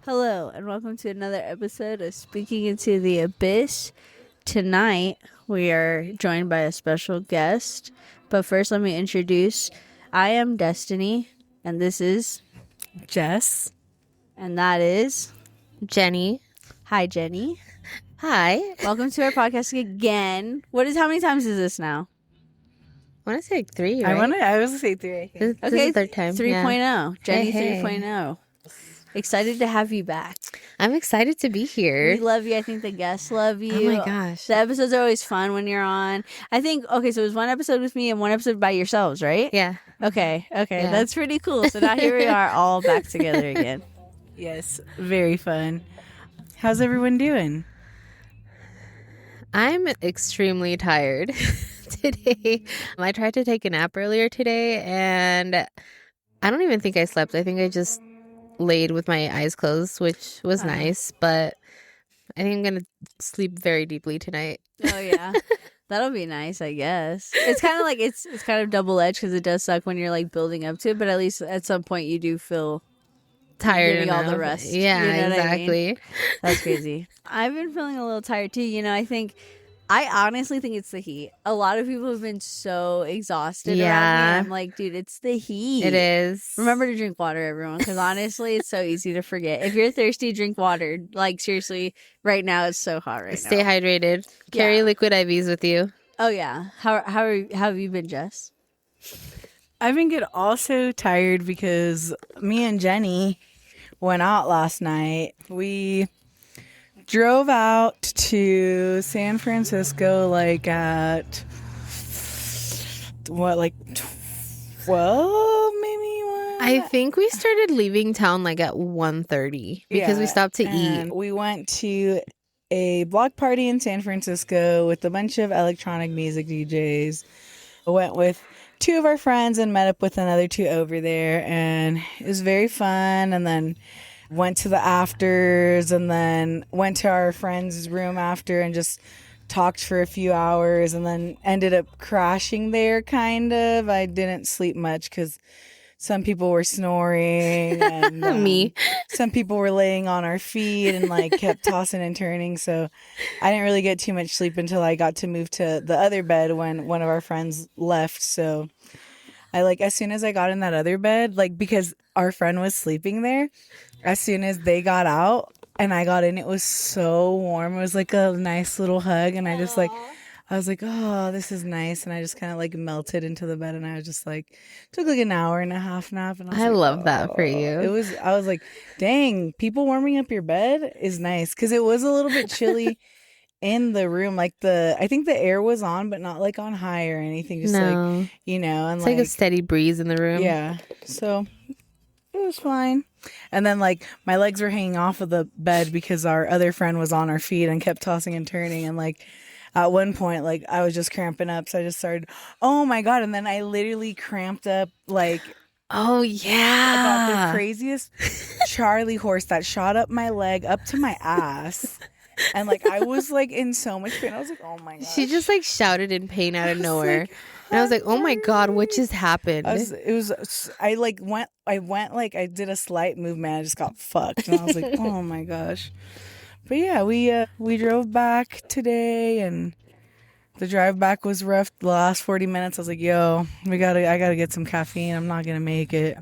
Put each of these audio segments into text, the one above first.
Hello, and welcome to another episode of Speaking Into the Abyss. Tonight, we are joined by a special guest. But first, let me introduce I am Destiny, and this is Jess. And that is Jenny. Hi, Jenny. Hi. Welcome to our podcast again. How many times is this now? I want to say like 3, right? I was going to say 3, I think. This is Okay, the third time. 3.0. Yeah. Jenny Hey. 3.0. Excited to have you back. I'm excited to be We here. love you. I think the guests love you. Oh my gosh. The episodes are always fun when you're on. I think, okay, so it was one episode with me and one episode by yourselves, right? Yeah. Okay. Yeah. That's pretty cool. So now here we are all back together again. Yes, very fun. How's everyone doing? I'm extremely tired today. I tried to take a nap earlier today and I don't even think I slept. I think I just laid with my eyes closed, which was nice, but I think I'm going to sleep very deeply tonight. Oh, yeah. That'll be nice, I guess. It's kind of like, it's kind of double-edged because it does suck when you're like building up to it, but at least at some point you do feel Tired giving all the enough. rest. Yeah, You know what I mean? exactly. That's crazy. I've been feeling a little tired too. I honestly think it's the heat. A lot of people have been so exhausted around me. Yeah. And I'm like, dude, it's the heat. It is. Remember to drink water, everyone, because honestly, it's so easy to forget. If you're thirsty, drink water. Like, seriously, right now it's so hot right Stay now. hydrated. Carry Yeah. liquid IVs with you. Oh, yeah. How have you been, Jess? I've been also tired because me and Jenny went out last night. We drove out to San Francisco like at, 12 maybe? I think we started leaving town like at 1:30 because we Yeah, stopped to eat. and we went to a block party in San Francisco with a bunch of electronic music DJs. I went with 2 of our friends and met up with another 2 over there, and it was very fun. And then went to the afters, and then went to our friend's room after and just talked for a few hours, and then ended up crashing there kind of. I didn't sleep much because some people were snoring and Me. some people were laying on our feet and like kept tossing and turning. So I didn't really get too much sleep until I got to move to the other bed when one of our friends left. So I as soon as I got in that other bed, because our friend was sleeping there, as soon as they got out and I got in, it was so warm. It was like a nice little hug. And I just I was like, oh, this is nice. And I just kind of melted into the bed, and I was just took an hour and a half nap. And I love that for you. I was like, dang, people warming up your bed is nice. Cause it was a little bit chilly in the room. I think the air was on, but not on high or anything. Just No. and It's like a steady breeze in the room. yeah. So it was fine. And then my legs were hanging off of the bed because our other friend was on our feet and kept tossing and turning. And at one point, I was just cramping up. So I just started, oh my God. And then I literally cramped up Oh, about yeah. the craziest Charlie horse that shot up my leg up to my ass. And I was in so much pain. I was like, oh my God. She just shouted in pain out of nowhere. And I was like, oh my God, what just happened? I did a slight movement. I just got fucked. And I was like, oh my gosh. But yeah, we drove back today, and the drive back was rough. The last 40 minutes, I was like, yo, I gotta get some caffeine. I'm not gonna make it.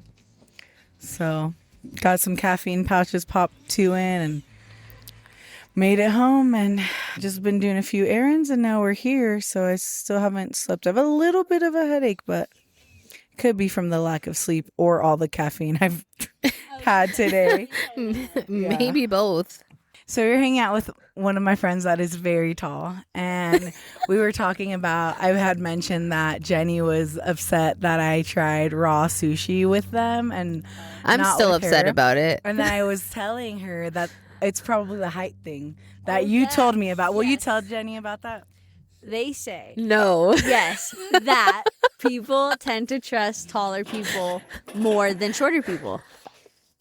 So got some caffeine pouches, popped 2 in, and made it home, and just been doing a few errands, and now we're here. So I still haven't slept. I have a little bit of a headache, but it could be from the lack of sleep or all the caffeine I've had today. Maybe both. So we were hanging out with one of my friends that is very tall, and we were talking about, I had mentioned that Jenny was upset that I tried raw sushi with them, and I'm not still with upset her. about it. And then I was telling her that it's probably the height thing that you told me about. Will you tell Jenny about that? They say, No. yes, that people tend to trust taller people more than shorter people.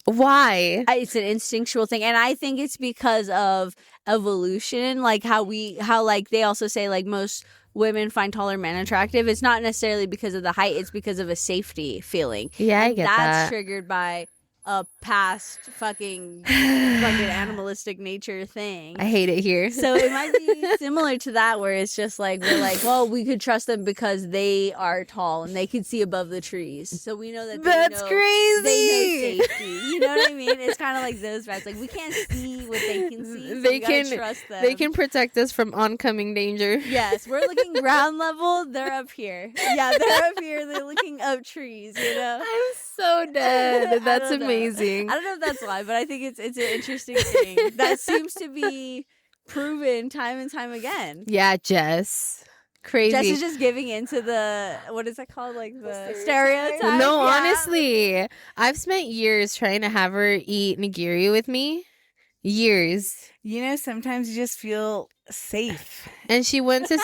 Why? It's an instinctual thing, and I think it's because of evolution, how they also say most women find taller men attractive. It's not necessarily because of the height, it's because of a safety feeling. Yeah, I And get that's that. triggered by a past fucking animalistic nature thing. I hate it here. So it might be similar to that, where it's just like we're like, well, we could trust them because they are tall and they can see above the trees, so we know that That's they know, crazy. They know safety. You know what I mean? It's kind of like those vibes. Like we can't see what they can see. So They we gotta can- trust them. They can protect us from oncoming danger. Yes, we're looking ground level. They're up here. Yeah, they're up here. They're looking up trees. You know. I'm so dead. I That's don't know. amazing. I don't know if that's why, but I think it's an interesting thing that seems to be proven time and time again. Yeah, Jess. Crazy. Jess is just giving into the, what is that called? Like the stereotype. No, Yeah. honestly, I've spent years trying to have her eat nigiri with me. Years. You know, sometimes you just feel safe. And she went to.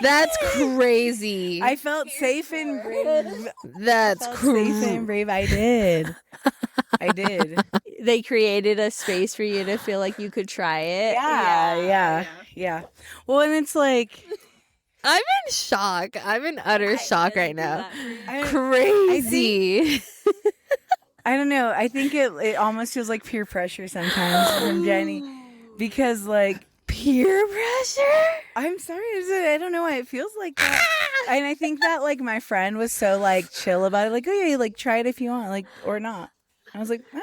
That's crazy. I felt safe and brave. That's Safe crazy. and brave. I did. I did. They created a space for you to feel like you could try it. Yeah. Well, and it's like I'm in shock. I'm in utter shock right now. I Crazy. I don't know. I think it almost feels like peer pressure sometimes from Jenny, because like Peer pressure? I'm sorry, I don't know why it feels like that. And I think that like my friend was so like chill about it, like, oh yeah, like try it if you want, like, or not. I was like, okay.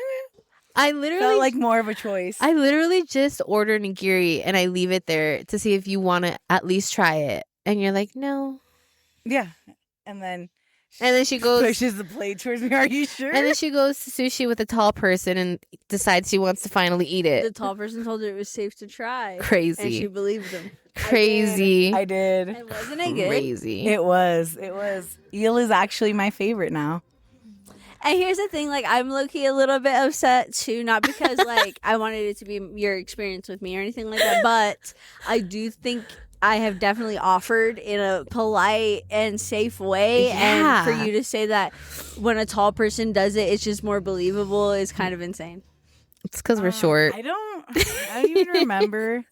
I Felt literally like more of a choice. I literally just order nigiri and I leave it there to see if you want to at least try it. And you're like, no. Yeah. And then She goes pushes the plate towards me. Are you sure? and then she goes to sushi with a tall person and decides she wants to finally eat The it. tall person told her it was safe to try. And she Crazy. believed him. Crazy. I did. And wasn't it good? Crazy. It was. Eel is actually my favorite now. And here's the thing, like, I'm low-key a little bit upset, too. Not because, like, I wanted it to be your experience with me or anything like that. But I do think I have definitely offered in a polite and safe way. Yeah. And for you to say that when a tall person does it, it's just more believable is kind of insane. It's because we're short. I don't even remember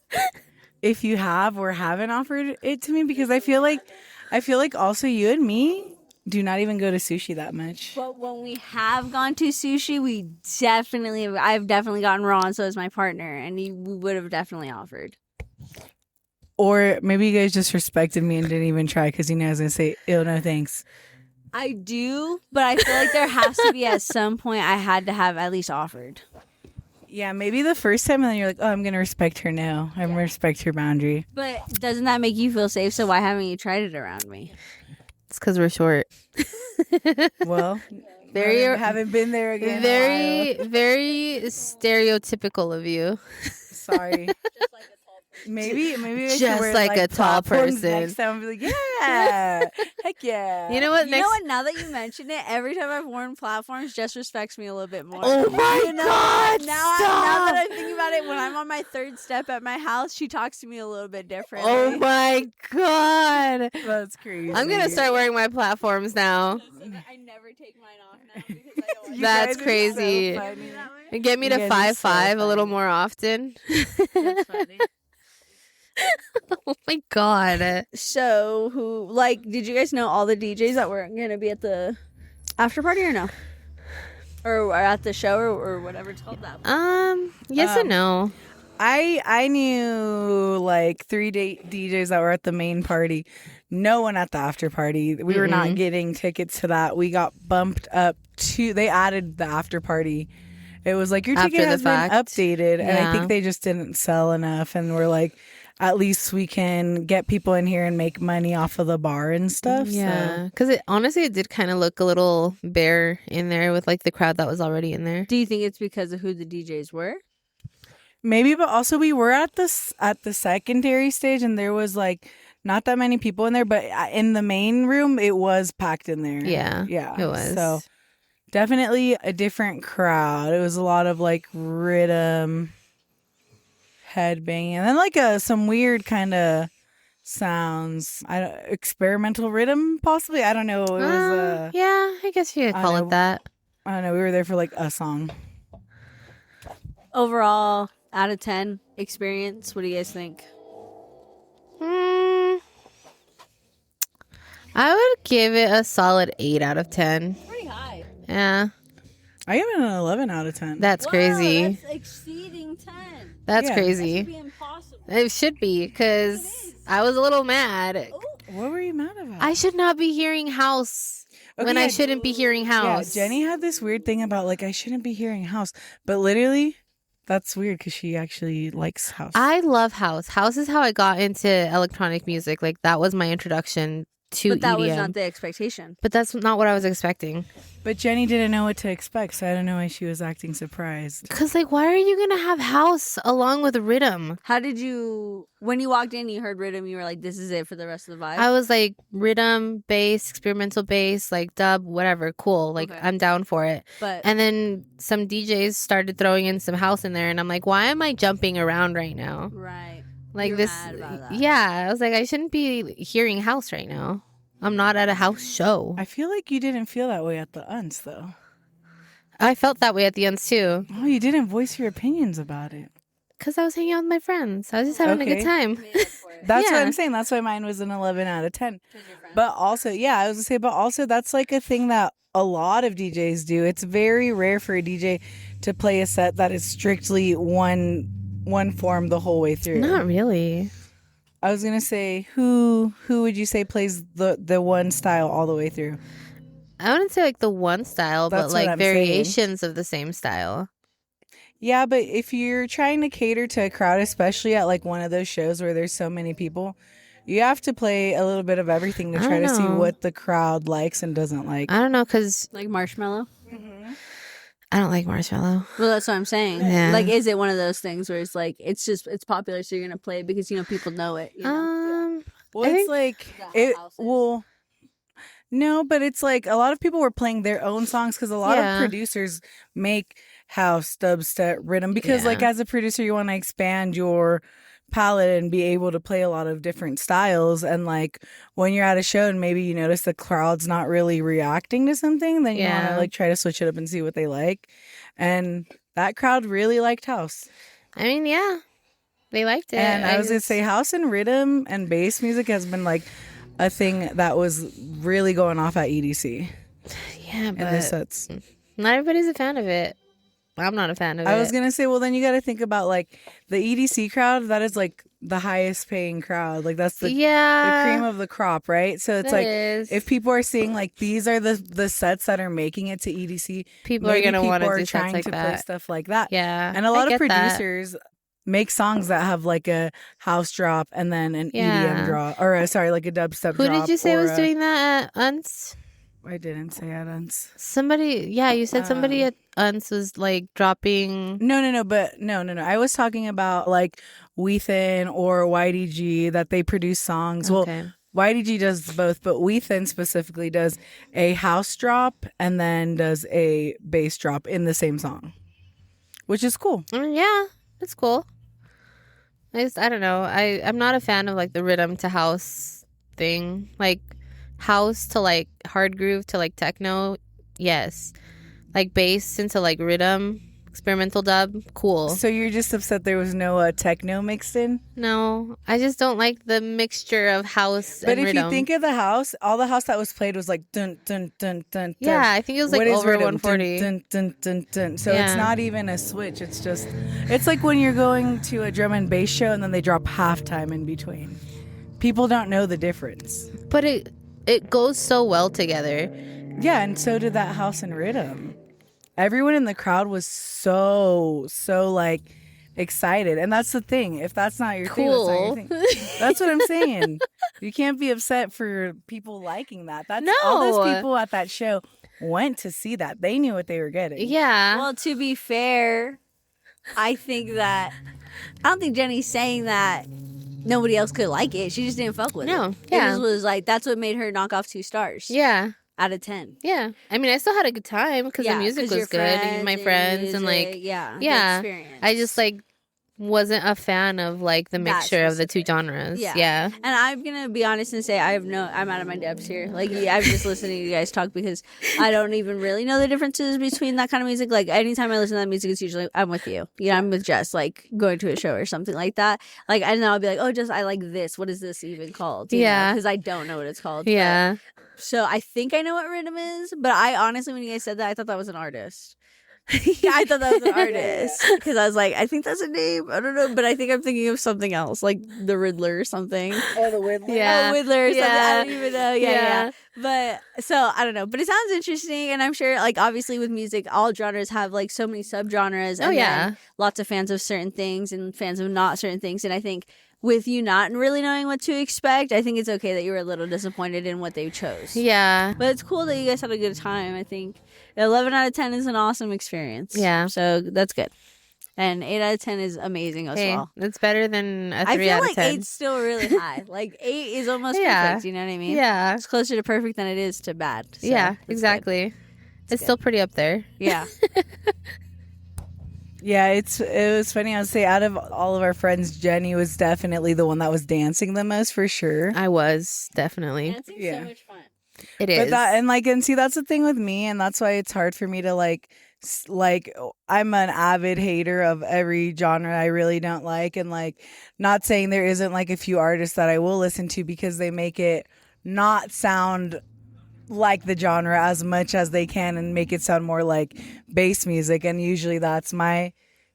if you have or haven't offered it to me, because I feel like also you and me do not even go to sushi that much. But when we have gone to sushi, I've definitely gotten raw, and so has my partner. And we would have definitely offered. Or maybe you guys just respected me and didn't even try because you know I was going to say, ew, no thanks. I do, but I feel like there has to be at some point I had to have at least offered. Yeah, maybe the first time, and then you're like, oh, I'm going to respect her now. I'm going to respect her boundary. But doesn't that make you feel safe? So why haven't you tried it around me? It's because we're short. Well, Very- haven't been there again. Very, very stereotypical of you. Sorry. Maybe I should Just wear, like a tall platforms person. Next time I'll be like, yeah, heck yeah. You know what? You Next. know what? Now that you mention it, every time I've worn platforms, Jess respects me a little bit more. Oh my You know, God! Now stop! that I think about it, when I'm on my third step at my house, she talks to me a little bit differently. Oh my God! That's crazy. I'm gonna start wearing my platforms now. I never take mine off now because I don't want You That's guys are so crazy. funny. And get me You to guys are so 5'5" a little funny. more often. That's funny. Oh my God! So, did you guys know all the DJs that were going to be at the after party or no? Or at the show or whatever it's called that. Yes and no. I knew like 3 DJs that were at the main party. No one at the after party. We were not getting tickets to that. We got bumped up to. They added the after party. It was like your After ticket the has been fact. updated, and I Yeah. think they just didn't sell enough. And we're like, at least we can get people in here and make money off of the bar and stuff. Yeah, because it did kind of look a little bare in there with like the crowd that was already in there. Do you think it's because of who the DJs were? Maybe, but also we were at the secondary stage, and there was like not that many people in there, but in the main room it was packed in there. Yeah, yeah, it was. So definitely a different crowd. It was a lot of like rhythm, headbanging, and then like some weird kind of sounds. Experimental rhythm, possibly. I don't know. It was yeah, I guess you could I call know. it that. I don't know. We were there for like a song. Overall, out of 10 experience, what do you guys think? I would give it a solid 8 out of 10. Pretty high. Yeah. I give it an 11 out of 10. That's crazy. That's exceeding 10. That's Yeah. That crazy. should be impossible. It should be, because I was a little mad. What were you mad about? I should not be hearing house when Okay, I yeah, shouldn't be hearing house. Yeah, Jenny had this weird thing about like I shouldn't be hearing house, but literally, that's weird because she actually likes house. I love house. House is how I got into electronic music. Like, that was my introduction to But that EDM. was not the expectation. But that's not what I was expecting. But Jenny didn't know what to expect, so I don't know why she was acting surprised. Because, like, why are you going to have house along with rhythm? How did you, when you walked in, you heard rhythm, you were like, this is it for the rest of the vibe? I was like, rhythm, bass, experimental bass, like dub, whatever, cool. Like, Okay. I'm down for it. But And then some DJs started throwing in some house in there, and I'm like, why am I jumping around right now? right. Like, You're this. mad about that. Yeah, I was like, I shouldn't be hearing house right now. I'm not at a house show. I feel like you didn't feel that way at the Unts, though. I felt that way at the ends too, Oh, you didn't voice your opinions about it. because I was hanging out with my friends. I was just having a Okay. good time. That's what Yeah. I'm saying. That's why mine was an 11 out of 10. But also, yeah, I was gonna say, but also that's like a thing that a lot of DJs do. It's very rare for a DJ to play a set that is strictly one form the whole way through. Not really. I was gonna say, who would you say plays the one style all the way through? I wouldn't say like the one style, That's but what like I'm saying. variations of the same style. Yeah, but if you're trying to cater to a crowd, especially at like one of those shows where there's so many people, you have to play a little bit of everything to I try to don't see know. what the crowd likes and doesn't like. I don't know, because Like Marshmallow? I don't like Marshmallow. Well, that's what I'm saying. Yeah. Like, is it one of those things where it's like, it's popular, so you're going to play it because, you know, people know it, you know? Well, I it's think- like Is that it. how house is? Well, no, but it's like a lot of people were playing their own songs because a lot Yeah. of producers make house, dubstep, rhythm because, like, Yeah. as a producer, you want to expand your palette and be able to play a lot of different styles. And like when you're at a show and maybe you notice the crowd's not really reacting to something, then you want Yeah. to like try to switch it up and see what they like. And that crowd really liked house. I mean, yeah, they liked it. And I was gonna just- say house and rhythm and bass music has been like a thing that was really going off at EDC yeah, in the but sets. not everybody's a fan of it. I'm not a fan of it. I was gonna say, well, then you got to think about like the EDC crowd. That is like the highest paying crowd. Like that's the cream of the crop, right? So it's that like is. if people are seeing like these are the sets that are making it to EDC, people are maybe gonna want to people do are trying sets like to play that. stuff like that. Yeah, And a I lot of get that. producers make songs that have like a house drop and then an Yeah. EDM drop, or sorry, like a dubstep Who drop. did you say or was a- doing that at Unts? I didn't say Adams. Somebody, yeah, you said somebody at Unts was like dropping. No, but no. I was talking about like Weethan or YDG that they produce songs. Okay. Well, YDG does both, but Weethan specifically does a house drop and then does a bass drop in the same song, which is cool. I mean, yeah, it's cool. I don't know. I'm not a fan of like the rhythm to house thing. Like house to like hard groove to like techno, yes. Like bass into like rhythm, experimental dub, cool. So you're just upset there was no techno mixed in? No, I just don't like the mixture of house But and if rhythm. you think of the house, all the house that was played was like dun dun dun dun. yeah, dun. I think it was like What is over rhythm? 140. Dun, dun, dun, dun. So Yeah. it's not even a switch. It's just, it's like when you're going to a drum and bass show and then they drop halftime in between. People don't know the difference. But it goes so well together. Yeah, and so did that house and rhythm. Everyone in the crowd was so like excited. And that's the thing. If that's not your Cool. thing, that's not your thing. That's what I'm saying. You can't be upset for people liking that. That's all No. those people at that show went to see that. They knew what they were getting. Yeah. Well, to be fair, I think that I don't think Jenny's saying that nobody else could like it. She just didn't fuck with No, it. yeah. It just was like that's what made her knock off 2 stars yeah. out of 10. Yeah. I mean, I still had a good time because the music 'cause your was good and my friends and like music, yeah, the yeah. experience. I just like wasn't a fan of like the That mixture of the two genres. Yeah. Yeah. And I'm gonna be honest and say I'm out of my depths here. Like I'm just listening to you guys talk because I don't even really know the differences between that kind of music. Like anytime I listen to that music, it's usually I'm with you. Yeah, I'm with Jess, like going to a show or something like that. Like and then I'll be like, oh, Jess, I like this. What is this even called? Yeah. because I don't know what it's called. But- Yeah. so I think I know what rhythm is, but I honestly, when you guys said that, I thought that was an artist. Yeah, I thought that was an artist because I was like, I think that's a name. I don't know, but I think I'm thinking of something else, like the Riddler or something. Oh, the Whittler. Yeah. Oh, Whittler or something. I Yeah. don't even know. Yeah. But so I don't know, but it sounds interesting, and I'm sure, like, obviously with music, all genres have like so many subgenres. Oh, And yeah. then lots of fans of certain things and fans of not certain things, and I think with you not really knowing what to expect, I think it's okay that you were a little disappointed in what they chose. Yeah. But it's cool that you guys had a good time. I think 11 out of 10 is an awesome experience. Yeah. So that's good. And 8 out of 10 is amazing as Hey, well. it's better than a 3 I feel out like of 10. 8's still really high. Like 8 is almost Yeah. perfect. You know what I mean? Yeah. It's closer to perfect than it is to bad. So Yeah, that's good. exactly. It's good. still pretty up there. Yeah. Yeah, it was funny. I would say out of all of our friends, Jenny was definitely the one that was dancing the most for sure. I was definitely. Dancing's Yeah. so much fun. It is. But that and see that's the thing with me, and that's why it's hard for me to I'm an avid hater of every genre I really don't like, and like not saying there isn't like a few artists that I will listen to because they make it not sound like the genre as much as they can and make it sound more like bass music, and usually that's my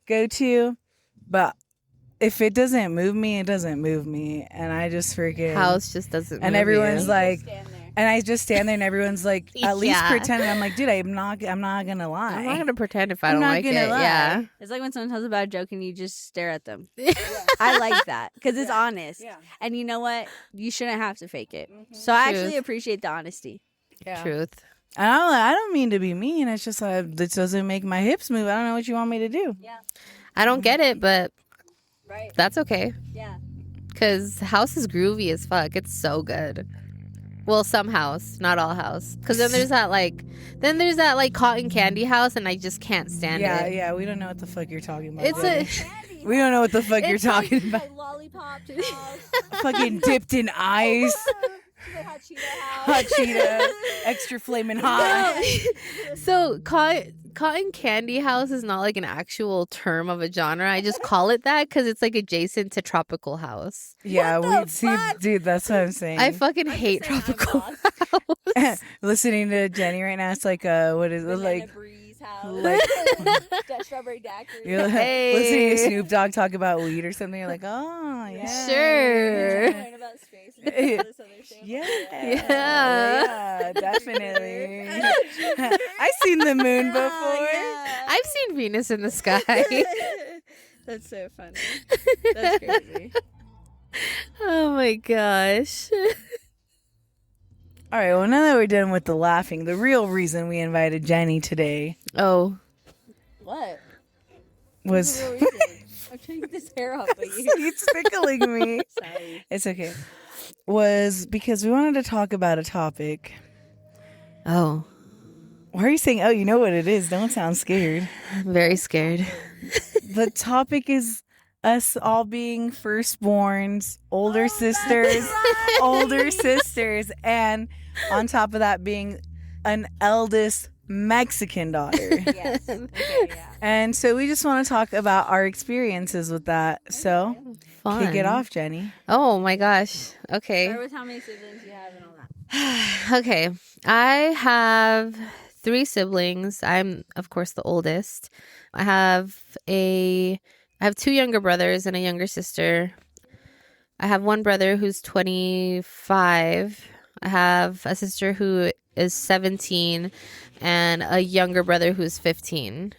go-to. But if it doesn't move me, it doesn't move me, and I just freaking House just doesn't. and move everyone's you. like, Stand there. and I just stand there and everyone's like, at least Yeah. pretend. I'm like, dude, I'm not gonna lie. I'm not gonna pretend if I I'm don't not like gonna it. lie. Yeah. It's like when someone tells a bad joke and you just stare at them. I like that because it's honest. Yeah. And you know what? You shouldn't have to fake it. So I actually Truth. appreciate the honesty. Yeah. Truth. And I don't mean to be mean. It's just this doesn't make my hips move. I don't know what you want me to do. Yeah. I don't get it, but Right. that's okay. Yeah. Cause house is groovy as fuck. It's so good. Well, some house, not all house. Cause then there's that like cotton candy house, and I just can't stand Yeah, it. yeah. We don't know what the fuck you're talking about. It's Jenny. a we don't know what the fuck you're It's like- talking about. Like lollipop to house. Fucking dipped in ice, Hot Cheeto house. hot Cheeto, extra flaming hot. so cotton candy house is not like an actual term of a genre. I just call it that because it's like adjacent to tropical house. Yeah, What the we see, fuck? dude. That's what I'm saying. I fucking hate saying I'm tropical lost. house. Listening to Jenny right now, it's like what is it Banana like? Breeze house. Like Strawberry daiquiri. you're like, Hey. listening to Snoop Dogg talk about weed or something. You're like, oh yeah, Sure. Learn about space and all this other shit. yeah, Yeah. definitely. I seen the moon before. I've seen Venus in the sky. That's so funny. That's crazy. Oh my gosh. All right, well now that we're done with the laughing, the real reason we invited Jenny today Oh. What? was What's the real reason? I'm trying to get this hair off of you. it's tickling me. Sorry. It's okay. Was because we wanted to talk about a topic. Oh. Why are you saying, oh, you know what it is? Don't sound scared. I'm very scared. The topic is us all being firstborns, older sisters, older sisters, and on top of that, being an eldest Mexican daughter. Yes. Okay, yeah. And so we just want to talk about our experiences with that. So Fun. kick it off, Jenny. Oh my gosh. Okay. Start with how many siblings you have and all that. Okay. I have 3 siblings. I'm of course the oldest. I have 2 younger brothers and a younger sister. I have one brother who's 25. I have a sister who is 17 and a younger brother who's 15.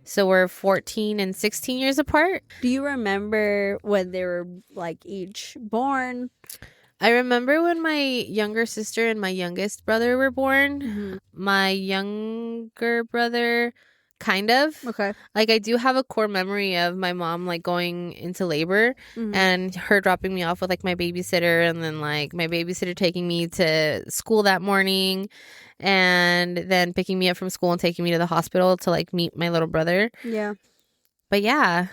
So we're 14 and 16 years apart. Do you remember when they were like each born? I remember when my younger sister and my youngest brother were born. Mm-hmm. My younger brother, kind of. Okay. Like, I do have a core memory of my mom, like, going into labor Mhm. and her dropping me off with, like, my babysitter, and then, like, my babysitter taking me to school that morning, and then picking me up from school and taking me to the hospital to, like, meet my little brother. Yeah. But, yeah.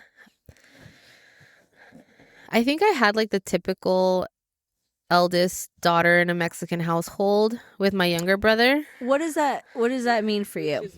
I think I had, like, the typical eldest daughter in a Mexican household with my younger brother. What does that mean for you?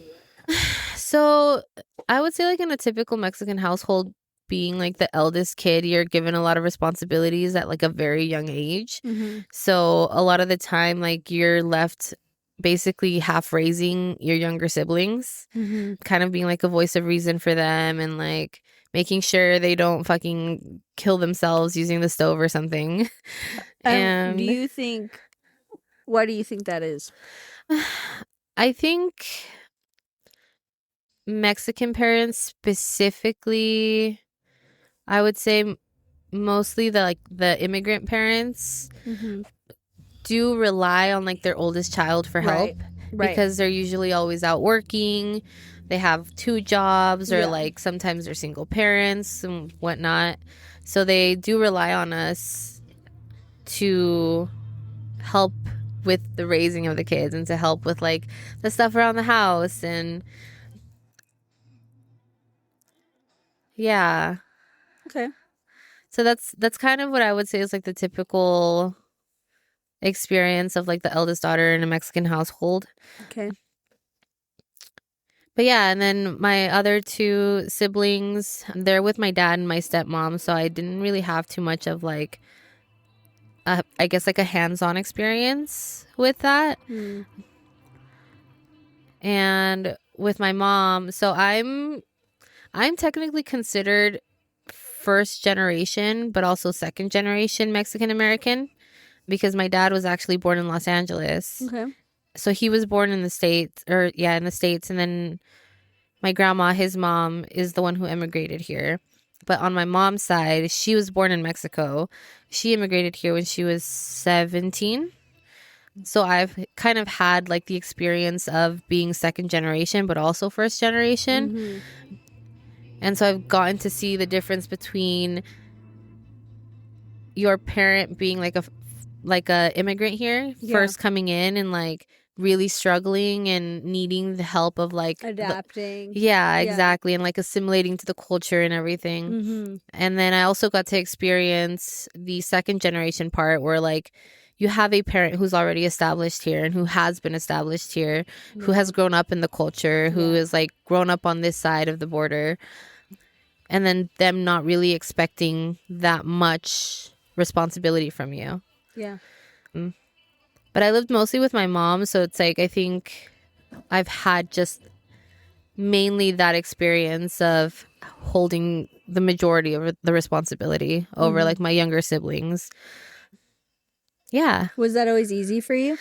So I would say, like, in a typical Mexican household, being like the eldest kid, you're given a lot of responsibilities at like a very young age. Mm-hmm. So a lot of the time, like, you're left basically half raising your younger siblings, kind of being like a voice of reason for them and like making sure they don't fucking kill themselves using the stove or something. And do you think? Why do you think that is? I think Mexican parents specifically, I would say mostly the immigrant parents do rely on like their oldest child for help, Right. because they're usually always out working. They have 2 jobs, or Yeah. like sometimes they're single parents and whatnot. So they do rely on us to help with the raising of the kids and to help with like the stuff around the house. And yeah, Okay. so that's kind of what I would say is like the typical experience of like the eldest daughter in a Mexican household. Okay. But yeah, and then my other 2 siblings, they're with my dad and my stepmom, so I didn't really have too much of like I guess like a hands-on experience with that. And with my mom, so I'm technically considered first generation, but also second generation Mexican American, because my dad was actually born in Los Angeles. Okay. So he was born in the States, in the States. And then my grandma, his mom, is the one who immigrated here. But on my mom's side, she was born in Mexico. She immigrated here when she was 17. So I've kind of had like the experience of being second generation, but also first generation. And so I've gotten to see the difference between your parent being like a immigrant here, first coming in and like really struggling and needing the help of like Adapting. yeah, exactly, and like assimilating to the culture and everything. And then I also got to experience the second generation part, where like you have a parent who's already established here and who has been established here, who has grown up in the culture, who is like grown up on this side of the border, and then them not really expecting that much responsibility from you. Yeah. But I lived mostly with my mom, so it's like I think I've had just mainly that experience of holding the majority of the responsibility over like my younger siblings. Yeah. Was that always easy for you?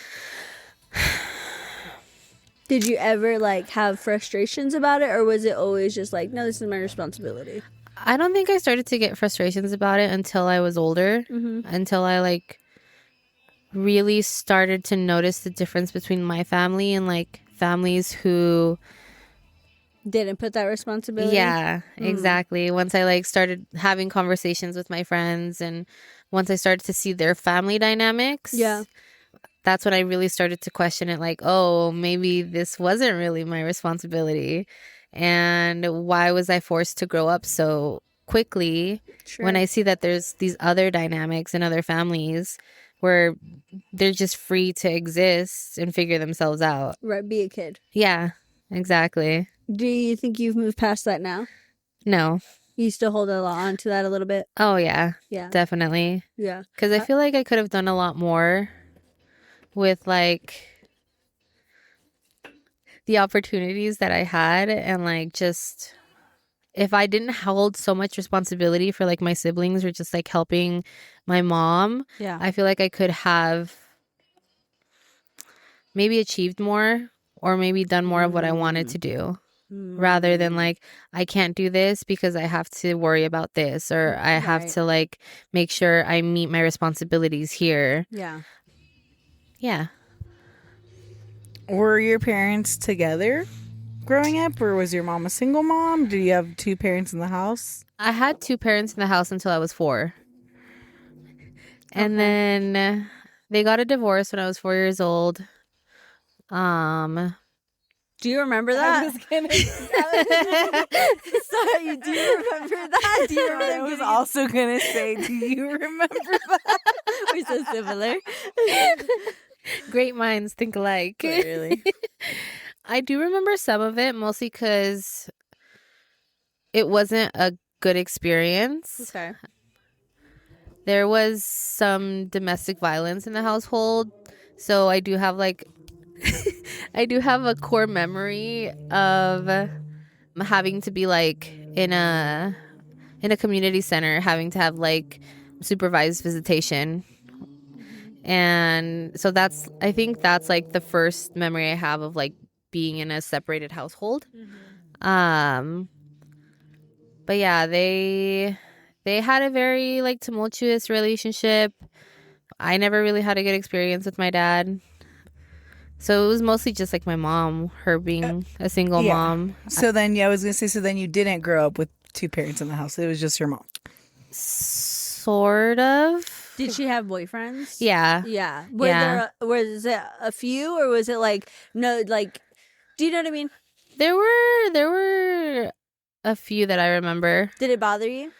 Did you ever like have frustrations about it, or was it always just like, no, this is my responsibility? I don't think I started to get frustrations about it until I was older, until I like really started to notice the difference between my family and like families who didn't put that responsibility. Yeah, exactly. Once I like started having conversations with my friends, and once I started to see their family dynamics, that's when I really started to question it, like, oh, maybe this wasn't really my responsibility. And why was I forced to grow up so quickly when I see that there's these other dynamics in other families where they're just free to exist and figure themselves out. Right, be a kid. Yeah, exactly. Do you think you've moved past that now? No. You still hold on to that a little bit? Oh, yeah. Yeah. Definitely. Yeah. Because I feel like I could have done a lot more with like the opportunities that I had, and like just if I didn't hold so much responsibility for like my siblings or just like helping my mom, I feel like I could have maybe achieved more, or maybe done more of what I wanted to do, rather than like, I can't do this because I have to worry about this, or I have to like make sure I meet my responsibilities here. Yeah. Yeah. Were your parents together growing up, or was your mom a single mom? Do you have 2 parents in the house? I had 2 parents in the house until I was 4. And then they got a divorce when I was 4 years old. Do you remember that? I was gonna Sorry, do you remember that? Do you remember? I was also gonna say, do you remember that? We're so similar. Great minds think alike. Really? I do remember some of it, mostly because it wasn't a good experience. Okay. There was some domestic violence in the household, so I do have like I do have a core memory of having to be like in a community center, having to have like supervised visitation. And so I think that's like the first memory I have of like being in a separated household. But yeah, they had a very like tumultuous relationship. I never really had a good experience with my dad. So it was mostly just like my mom, her being a single mom. So then, I was gonna say, so then you didn't grow up with two parents in the house. It was just your mom. Sort of. Did she have boyfriends? Yeah. Yeah. Was it a few, or was it like no? Like, do you know what I mean? There were a few that I remember. Did it bother you?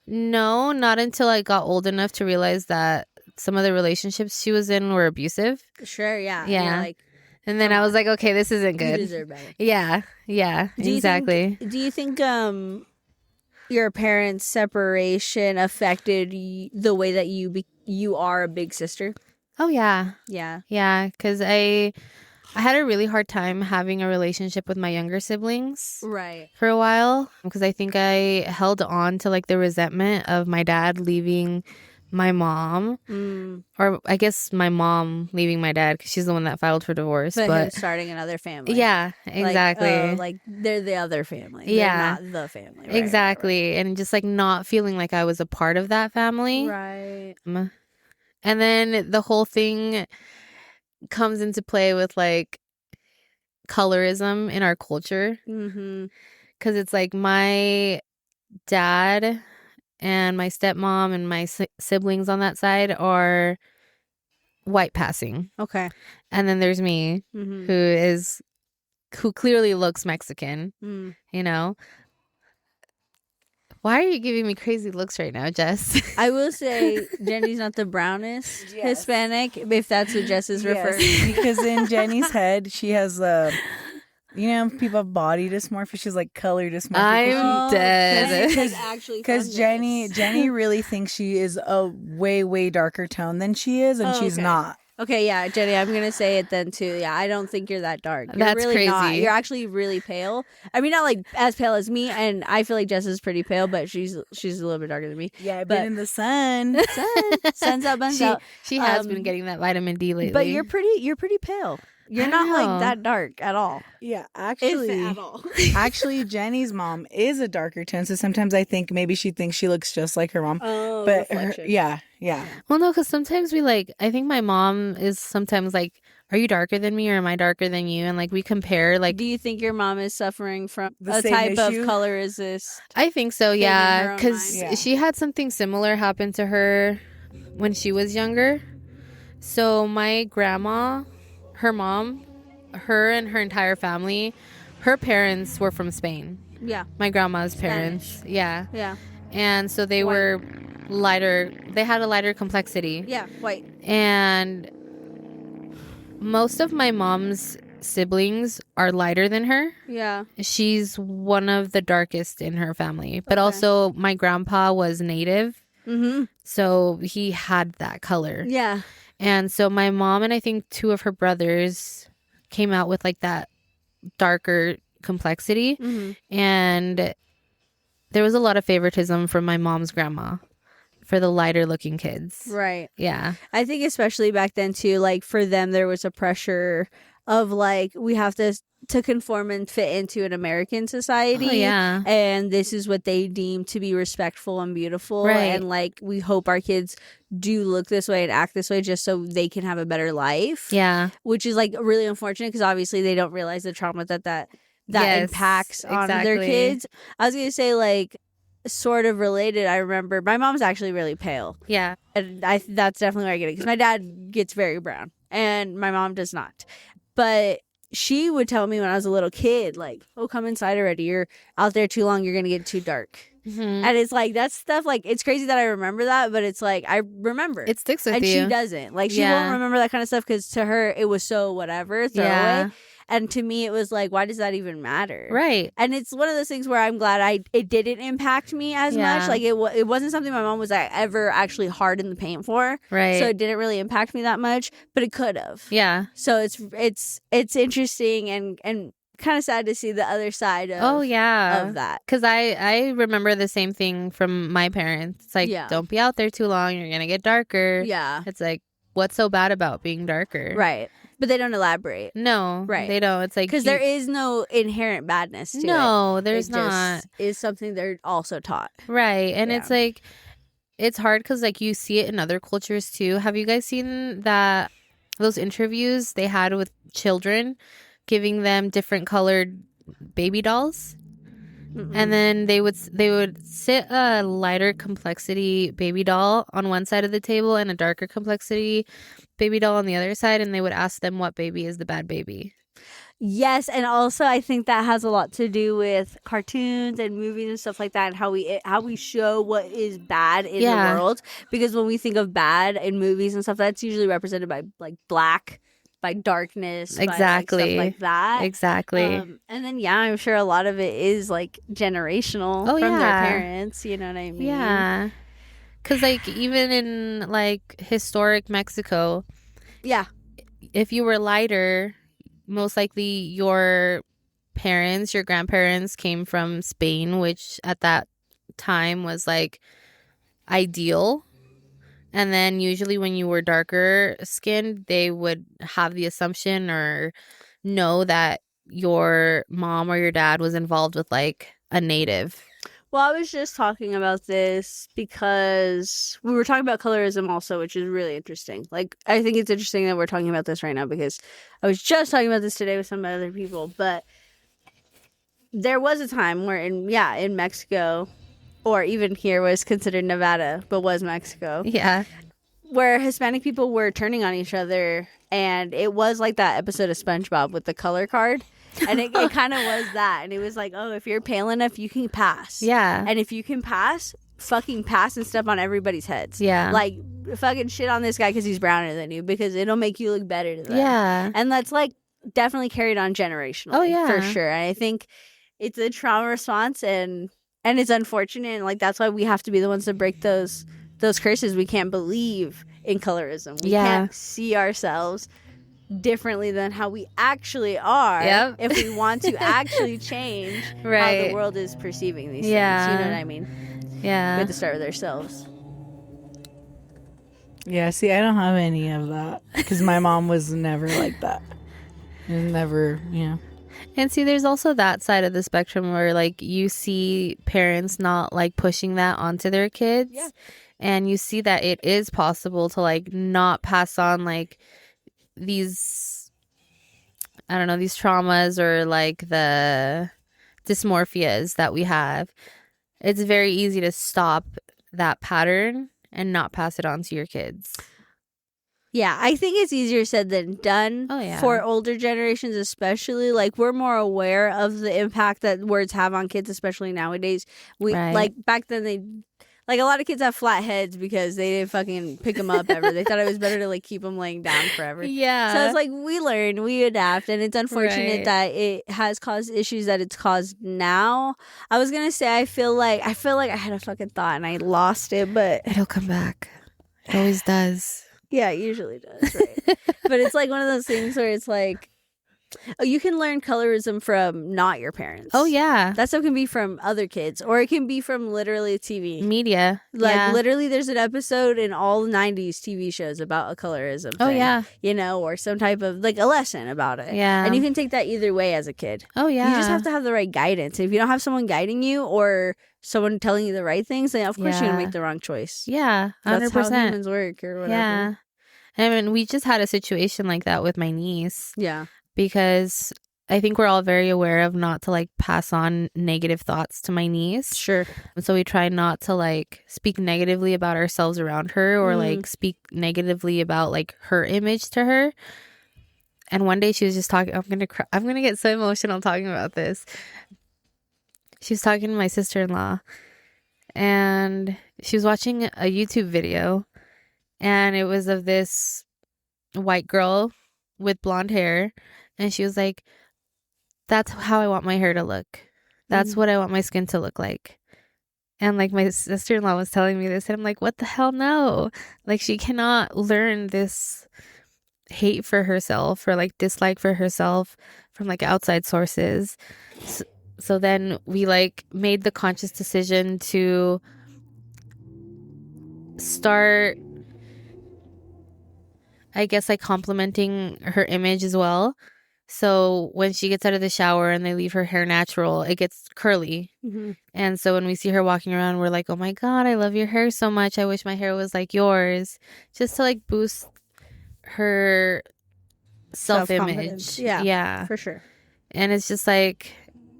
No, not until I got old enough to realize that some of the relationships she was in were abusive. Sure. Yeah. Yeah. And you're like, And then I was like, okay, this isn't you good. deserve better. Yeah, exactly. Do you think your parents' separation affected the way that you are a big sister? Oh yeah, Yeah. because I had a really hard time having a relationship with my younger siblings Right. for a while, because I think I held on to like the resentment of my dad leaving my mom, or I guess my mom leaving my dad because she's the one that filed for divorce. But him But starting another family. yeah, exactly. Like they're the other family. Yeah. They're not the family. Right, Exactly. And just like not feeling like I was a part of that family. Right. And then the whole thing comes into play with like colorism in our culture. Mm-hmm. Because it's like my dad and my stepmom and my siblings on that side are white passing. Okay. And then there's me, Mm-hmm. who clearly looks Mexican, you know? Why are you giving me crazy looks right now, Jess? I will say Jenny's not the brownest Hispanic, if that's what Jess is referring to. Because in Jenny's head, she has people have body dysmorphia. She's like color dysmorphia. I'm dead. Because Jenny really thinks she is a way, way darker tone than she is, and she's not. Okay, yeah, Jenny, I'm gonna say it then too. Yeah, I don't think you're that dark. You're That's really crazy. not. You're actually really pale. I mean, not like as pale as me, and I feel like Jess is pretty pale, but she's a little bit darker than me. Yeah, I've been in the sun. Sun's out, buns out. She has been getting that vitamin D lately. But you're pretty pale. You're not like that dark at all. Yeah, actually, If at all. actually, Jenny's mom is a darker tone, so sometimes I think maybe she thinks she looks just like her mom. Oh, but reflection. yeah. Well, no, because sometimes I think my mom is sometimes like, are you darker than me or am I darker than you? And like we compare like. Do you think your mom is suffering from The a same type issue? of color resist? I think so, in yeah. her own Because mind? Yeah. she had something similar happen to her when she was younger. So my grandma, her mom, her and her entire family, her parents were from Spain. Yeah. My grandma's parents. Yeah. Yeah. And so they were lighter. They had a lighter complexity. Yeah. White. And most of my mom's siblings are lighter than her. Yeah. She's one of the darkest in her family. But Okay. also my grandpa was native. Mm-hmm. So he had that color. Yeah. And so my mom and I think two of her brothers came out with like that darker complexity. Mm-hmm. And there was a lot of favoritism from my mom's grandma for the lighter looking kids. Right. Yeah. I think especially back then too, like for them there was a pressure of like we have to conform and fit into an American society. Oh, yeah. And this is what they deem to be respectful and beautiful. Right. And like we hope our kids do look this way and act this way just so they can have a better life. Yeah. Which is like really unfortunate because obviously they don't realize the trauma that Yes, impacts on their exactly. kids. I was gonna say like sort of related. I remember my mom's actually really pale. Yeah. And that's definitely where I get it because my dad gets very brown and my mom does not. But she would tell me when I was a little kid, like, "Oh, come inside already. You're out there too long. You're gonna get too dark." Mhm. And it's like that's stuff. Like it's crazy that I remember that, but it's like I remember It sticks with and you. she doesn't. Like she Yeah. won't remember that kind of stuff because to her it was so whatever, throwaway. Yeah. And to me, it was like, why does that even matter? Right. And it's one of those things where I'm glad it didn't impact me as Yeah. much. Like it wasn't something my mom was like, ever actually hard in the paint for. Right. So it didn't really impact me that much, but it could have. Yeah. So it's interesting and kind of sad to see the other side of Oh yeah. of that. Because I remember the same thing from my parents. It's like, Yeah. don't be out there too long. You're gonna get darker. Yeah. It's like, what's so bad about being darker? Right. But they don't elaborate. No. Right. They don't. It's like Because there is no inherent badness to it. no, there's It not. just is something they're also taught. Right. And Yeah. it's like, it's hard because like you see it in other cultures too. Have you guys seen those interviews they had with children, giving them different colored baby dolls? And then they would sit a lighter complexity baby doll on one side of the table and a darker complexity baby doll on the other side, and they would ask them what baby is the bad baby. Yes, and also I think that has a lot to do with cartoons and movies and stuff like that, and how we show what is bad in Yeah. the world. Because when we think of bad in movies and stuff, that's usually represented by like black, by darkness, by, like, Exactly. stuff like that. Exactly. And then I'm sure a lot of it is like generational Oh, from their yeah. parents. You know what I mean? Yeah. Because like even in like historic Mexico, Yeah. if you were lighter, most likely your parents, your grandparents came from Spain, which at that time was like ideal. And then usually when you were darker skinned, they would have the assumption or know that your mom or your dad was involved with like a native. Well, I was just talking about this because we were talking about colorism also, which is really interesting. Like, I think it's interesting that we're talking about this right now because I was just talking about this today with some other people. But there was a time where in Mexico, or even here was considered Nevada, but was Mexico, Yeah. where Hispanic people were turning on each other. And it was like that episode of SpongeBob with the color card. And it kind of was that. And it was like, oh, if you're pale enough, you can pass. Yeah. And if you can pass, fucking pass and step on everybody's heads. Yeah. Like, fucking shit on this guy because he's browner than you, because it'll make you look better to them. Yeah. And that's like definitely carried on generationally. Oh, yeah. For sure. And I think it's a trauma response and it's unfortunate. And like, that's why we have to be the ones to break those curses. We can't believe in colorism. We Yeah. can't see ourselves differently than how we actually are. Yep. If we want to actually change how Right. the world is perceiving these Yeah. things. You know what I mean? We Yeah. have to start with ourselves. Yeah, see, I don't have any of that because my mom was never like that. It was never, And see, there's also that side of the spectrum where like you see parents not like pushing that onto their kids. Yeah. And you see that it is possible to like not pass on like these, I don't know, these traumas or like the dysmorphias that we have. It's very easy to stop that pattern and not pass it on to your kids. Yeah, I think it's easier said than done. Oh, yeah. For older generations, especially, like we're more aware of the impact that words have on kids, especially nowadays. We Right. like back then like a lot of kids have flat heads because they didn't fucking pick them up ever. They thought it was better to like keep them laying down forever. Yeah. So it's like we learn, we adapt, and it's unfortunate Right. that it has caused issues that it's caused now. I was gonna say I feel like I had a fucking thought and I lost it, but it'll come back. It always does. yeah, it usually does, right? But it's like one of those things where it's like, oh, you can learn colorism from not your parents. Oh, yeah. That stuff can be from other kids, or it can be from literally TV. Media. Like yeah. literally, there's an episode in all the '90s TV shows about a colorism. Oh, thing, yeah. you know, or some type of like a lesson about it. Yeah. and you can take that either way as a kid. Oh, yeah. You just have to have the right guidance. If you don't have someone guiding you or someone telling you the right things, then of course you're Yeah. gonna make the wrong choice. Yeah. 100%. That's how humans work, or whatever. Yeah. I mean, we just had a situation like that with my niece Yeah. because I think we're all very aware of not to like pass on negative thoughts to my niece. Sure. And so we try not to like speak negatively about ourselves around her or like speak negatively about like her image to her. And one day she was just talking, I'm going to get so emotional talking about this. She was talking to my sister-in-law and she was watching a YouTube video. And it was of this white girl with blonde hair. And she was like, that's how I want my hair to look. That's what I want my skin to look like. And like my sister-in-law was telling me this, and I'm like, what the hell? No. Like, she cannot learn this hate for herself or like dislike for herself from like outside sources. So then we like made the conscious decision to start, I guess, like complimenting her image as well. So when she gets out of the shower and they leave her hair natural, it gets curly. Mm-hmm. And so when we see her walking around, we're like, oh my God, I love your hair so much. I wish my hair was like yours. Just to like boost her self-image. Yeah. For sure. And it's just like,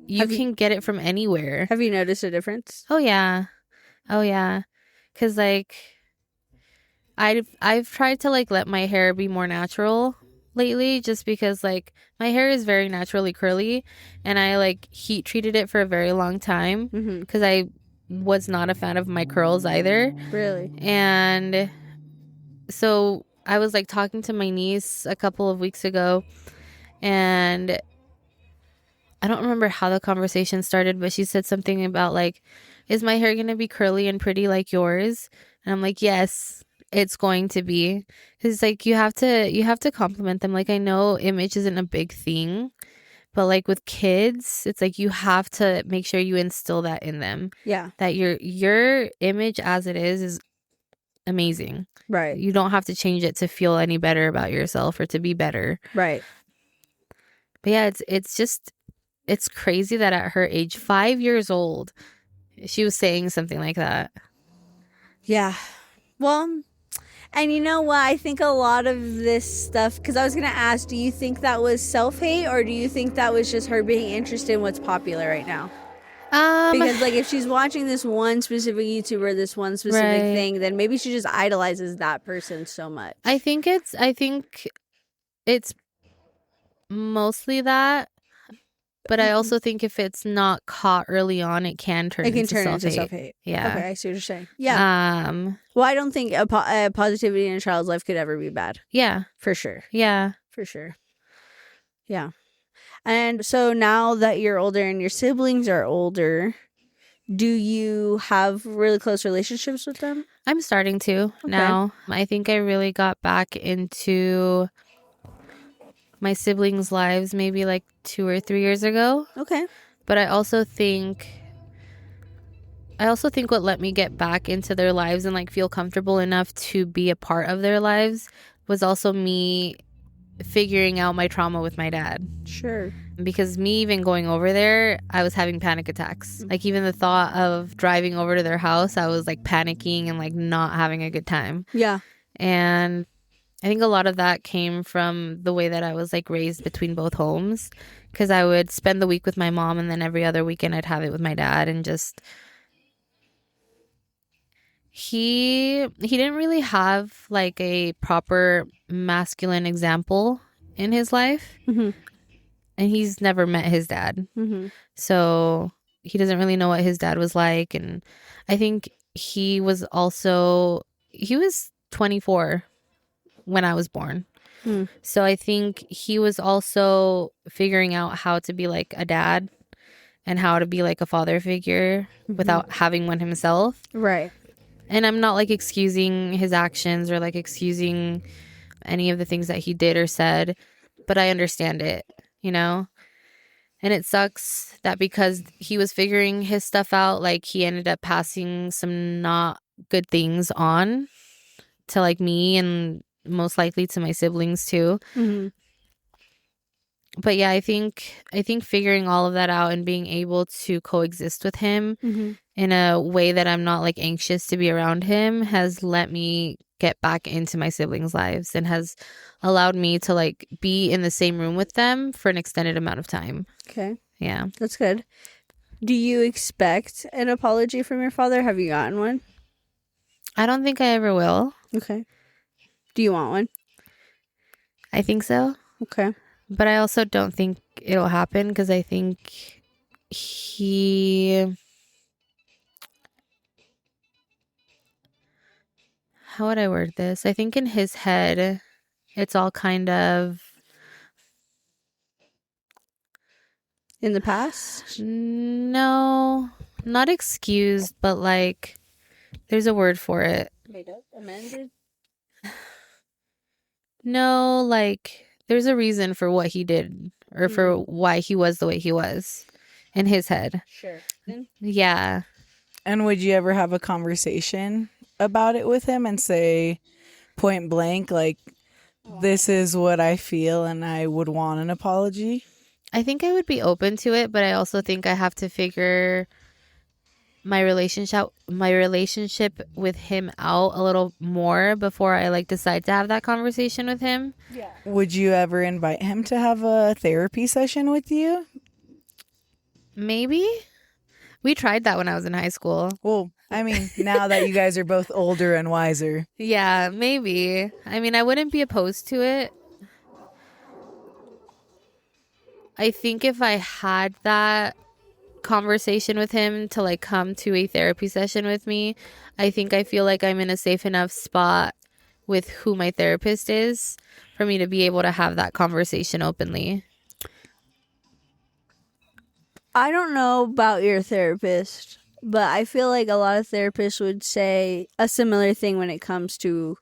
you can get it from anywhere. Have you noticed a difference? Oh, yeah. Oh, yeah. Because like, I've tried to like let my hair be more natural lately, just because like my hair is very naturally curly, and I like heat treated it for a very long time because I was not a fan of my curls either. Really? And so I was like talking to my niece a couple of weeks ago, and I don't remember how the conversation started, but she said something about like, is my hair gonna be curly and pretty like yours? And I'm like, yes, it's going to be. Because like you have to compliment them. Like, I know image isn't a big thing, but like with kids, it's like you have to make sure you instill that in them. Yeah. That your image as it is amazing. Right. You don't have to change it to feel any better about yourself or to be better. Right. But yeah, it's crazy that at her age, 5 years old, she was saying something like that. Yeah. Well, and you know what? I think a lot of this stuff, because I was going to ask, do you think that was self-hate, or do you think that was just her being interested in what's popular right now? Because like if she's watching this one specific YouTuber, this one specific thing, then maybe she just idolizes that person so much. I think it's mostly that. But I also think if it's not caught early on, it can turn into self-hate. Yeah. Okay, I see what you're saying. Yeah. Well, I don't think a positivity in a child's life could ever be bad. Yeah. For sure. Yeah. For sure. Yeah. And so now that you're older and your siblings are older, do you have really close relationships with them? I'm starting to now. I think I really got back into my siblings' lives maybe like 2 or 3 years ago. Okay. But I also think what let me get back into their lives and like feel comfortable enough to be a part of their lives was also me figuring out my trauma with my dad. Sure. Because me even going over there, I was having panic attacks. Like even the thought of driving over to their house, I was like panicking and like not having a good time. Yeah. And I think a lot of that came from the way that I was like raised between both homes, because I would spend the week with my mom and then every other weekend I'd have it with my dad, and just he didn't really have like a proper masculine example in his life. And he's never met his dad. So he doesn't really know what his dad was like. And I think he was 24 when I was born. So I think he was also figuring out how to be like a dad and how to be like a father figure without having one himself. Right. And I'm not like excusing his actions or like excusing any of the things that he did or said, but I understand it, you know? And it sucks that because he was figuring his stuff out, like he ended up passing some not good things on to like me and most likely to my siblings too. But yeah, I think figuring all of that out and being able to coexist with him in a way that I'm not like anxious to be around him has let me get back into my siblings' lives and has allowed me to like be in the same room with them for an extended amount of time. Okay. Yeah. That's good. Do you expect an apology from your father? Have you gotten one? I don't think I ever will. Okay. Do you want one? I think so. Okay. But I also don't think it'll happen because I think how would I word this? I think in his head, it's all kind of in the past? No, not excused, but like there's a word for it. Made up, amended. No, like there's a reason for what he did or for why he was the way he was in his head. Sure. Yeah. And would you ever have a conversation about it with him and say point blank, like, this is what I feel and I would want an apology? I think I would be open to it, but I also think I have to figure my relationship with him out a little more before I like decide to have that conversation with him. Yeah. Would you ever invite him to have a therapy session with you? Maybe. We tried that when I was in high school. Well, I mean, now that you guys are both older and wiser. Yeah, maybe. I mean, I wouldn't be opposed to it. I think if I had that conversation with him to like come to a therapy session with me, I think I feel like I'm in a safe enough spot with who my therapist is for me to be able to have that conversation openly. I don't know about your therapist, but I feel like a lot of therapists would say a similar thing when it comes to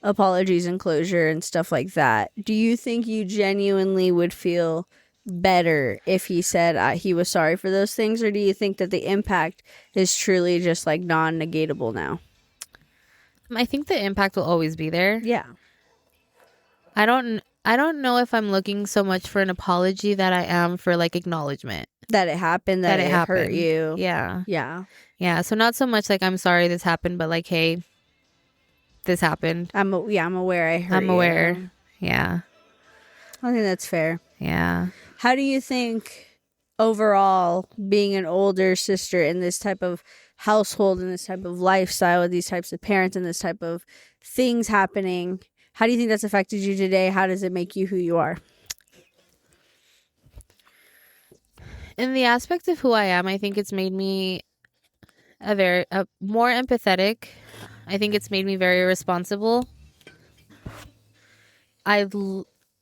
apologies and closure and stuff like that. Do you think you genuinely would feel better if he said he was sorry for those things, or do you think that the impact is truly just like non-negatable now? I think the impact will always be there. Yeah. I don't know if I'm looking so much for an apology that I am for like acknowledgement That it happened, that it hurt happened. you. Yeah. Yeah. Yeah. So not so much like I'm sorry this happened, but like, hey, this happened. I'm aware I hurt I'm you. aware. Yeah. I think that's fair. Yeah. How do you think overall being an older sister in this type of household, in this type of lifestyle, with these types of parents and this type of things happening, how do you think that's affected you today? How does it make you who you are? In the aspect of who I am, I think it's made me a more empathetic. I think it's made me very responsible. I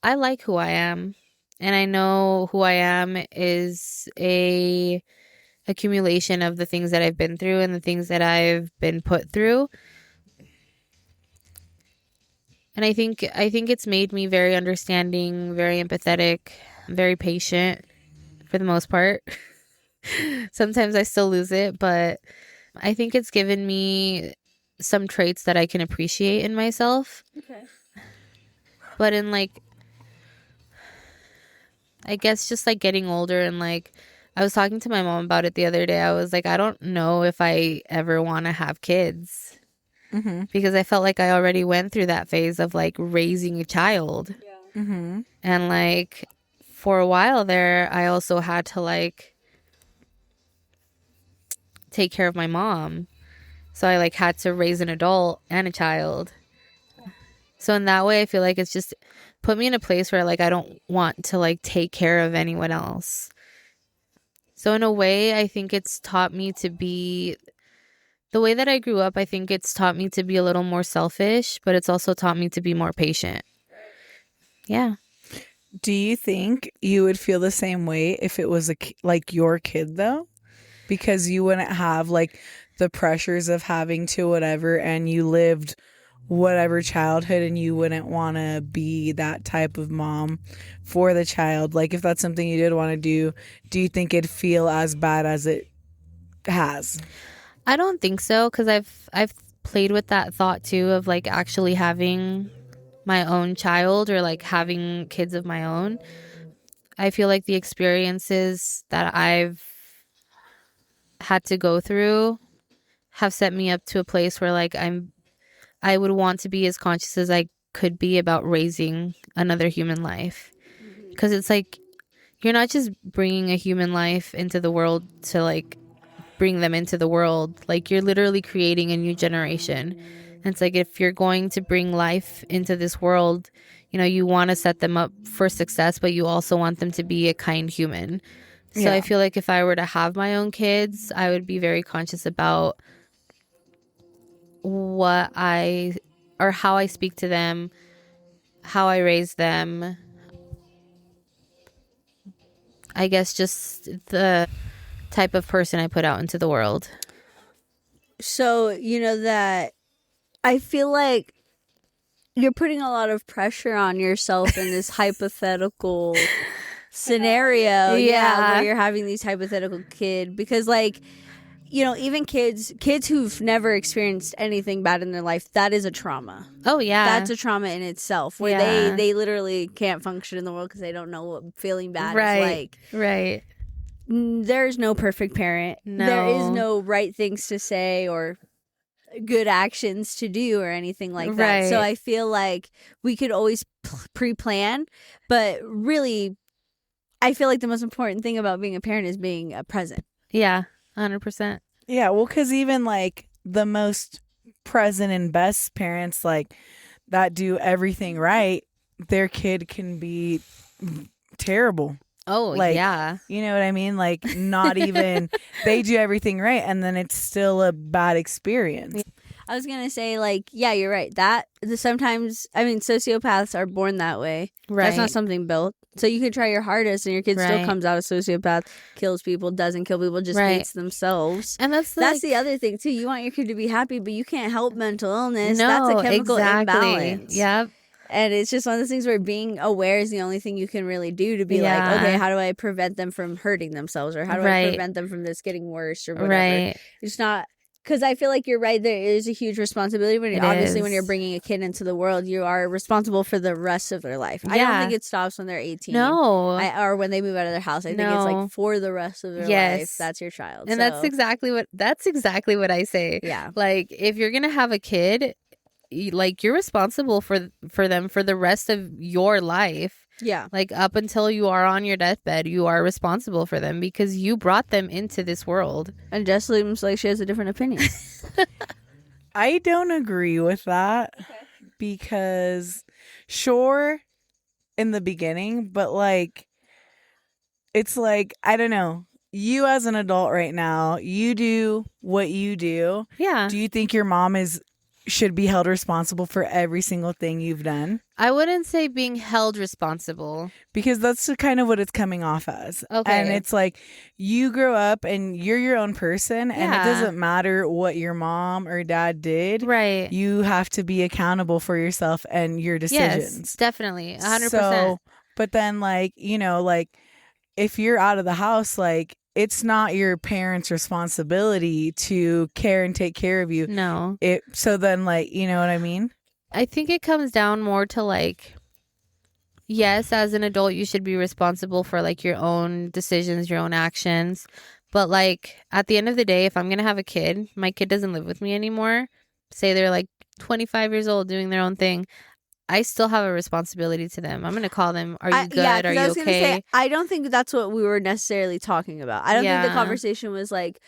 like who I am, and I know who I am is a accumulation of the things that I've been through and the things that I've been put through. And I think it's made me very understanding, very empathetic, very patient for the most part. Sometimes I still lose it, but I think it's given me some traits that I can appreciate in myself. Okay. But in like, I guess just like getting older and like, I was talking to my mom about it the other day. I was like, I don't know if I ever want to have kids. Mm-hmm. Because I felt like I already went through that phase of like raising a child. Yeah. Mm-hmm. And like for a while there, I also had to like take care of my mom. So I like had to raise an adult and a child. So in that way, I feel like it's just put me in a place where like I don't want to like take care of anyone else. So in a way, I think it's taught me to be the way that I grew up. I think it's taught me to be a little more selfish, but it's also taught me to be more patient. Yeah. Do you think you would feel the same way if it was like your kid though? Because you wouldn't have like the pressures of having to whatever, and you lived whatever childhood, and you wouldn't want to be that type of mom for the child. Like if that's something you did want to do you think it'd feel as bad as it has? I don't think so, because I've played with that thought too of like actually having my own child or like having kids of my own. I feel like the experiences that I've had to go through have set me up to a place where like I would want to be as conscious as I could be about raising another human life, because it's like you're not just bringing a human life into the world to like bring them into the world. Like you're literally creating a new generation. And it's like if you're going to bring life into this world, you know, you want to set them up for success, but you also want them to be a kind human. So Yeah. I feel like if I were to have my own kids, I would be very conscious about what or how I speak to them, how I raise them. I guess just the type of person I put out into the world. So, you know that I feel like you're putting a lot of pressure on yourself in this hypothetical scenario. Yeah. Where you're having these hypothetical kid because like, you know, even kids who've never experienced anything bad in their life, that is a trauma. Oh yeah. That's a trauma in itself where Yeah. they literally can't function in the world because they don't know what feeling bad right. is like. Right. There's no perfect parent. No. There is no right things to say or good actions to do or anything like that. Right. So I feel like we could always pre-plan, but really I feel like the most important thing about being a parent is being present. Yeah. 100%. Yeah, well, because even like the most present and best parents, like that do everything right, their kid can be terrible. Oh, Like, yeah. You know what I mean? Like, not even they do everything right, and then it's still a bad experience. I was gonna say, like, yeah, you're right. Sometimes, I mean, sociopaths are born that way. Right. That's not something built. So you can try your hardest, and your kid still Right. comes out a sociopath, kills people, doesn't kill people, just Right. hates themselves. And that's The other thing too. You want your kid to be happy, but you can't help mental illness. no, That's a chemical exactly. imbalance. Yep. And it's just one of those things where being aware is the only thing you can really do to be Yeah. like, okay, how do I prevent them from hurting themselves, or how do I Right. prevent them from this getting worse, or whatever. Right. It's not, because I feel like you're right. There is a huge responsibility when It obviously when is. you're bringing a kid into the world, you are responsible for the rest of their life. I don't Yeah. think it stops when they're 18. No. Or when they move out of their house. I think it's No. like for the rest of their Yes. life. That's your child. and So, that's exactly what I say. yeah. Like, if you're gonna have a kid, like, you're responsible for them for the rest of your life. Yeah. Like, up until you are on your deathbed, you are responsible for them because you brought them into this world. And Jess seems like she has a different opinion. I don't agree with that because, sure, in the beginning, but like, it's like, I don't know. You as an adult right now, you do what you do. Yeah. Do you think your mom should be held responsible for every single thing you've done? I wouldn't say being held responsible. Because that's kind of what it's coming off as. Okay. And it's like, you grow up and you're your own person, and it Yeah. doesn't matter what your mom or dad did. Right. You have to be accountable for yourself and your decisions. Yes, definitely. 100%. So, but then, like, you know, like, if you're out of the house, like, it's not your parents' responsibility to care and take care of you. No. So then, like, you know what I mean? I think it comes down more to, like, yes, as an adult, you should be responsible for, like, your own decisions, your own actions. But, like, at the end of the day, if I'm going to have a kid, my kid doesn't live with me anymore. Say they're, like, 25 years old doing their own thing. I still have a responsibility to them. I'm going to call them. Are you good? Yeah, 'cause Are I you was gonna okay? say, I don't think that's what we were necessarily talking about. I don't think the Yeah. conversation was like,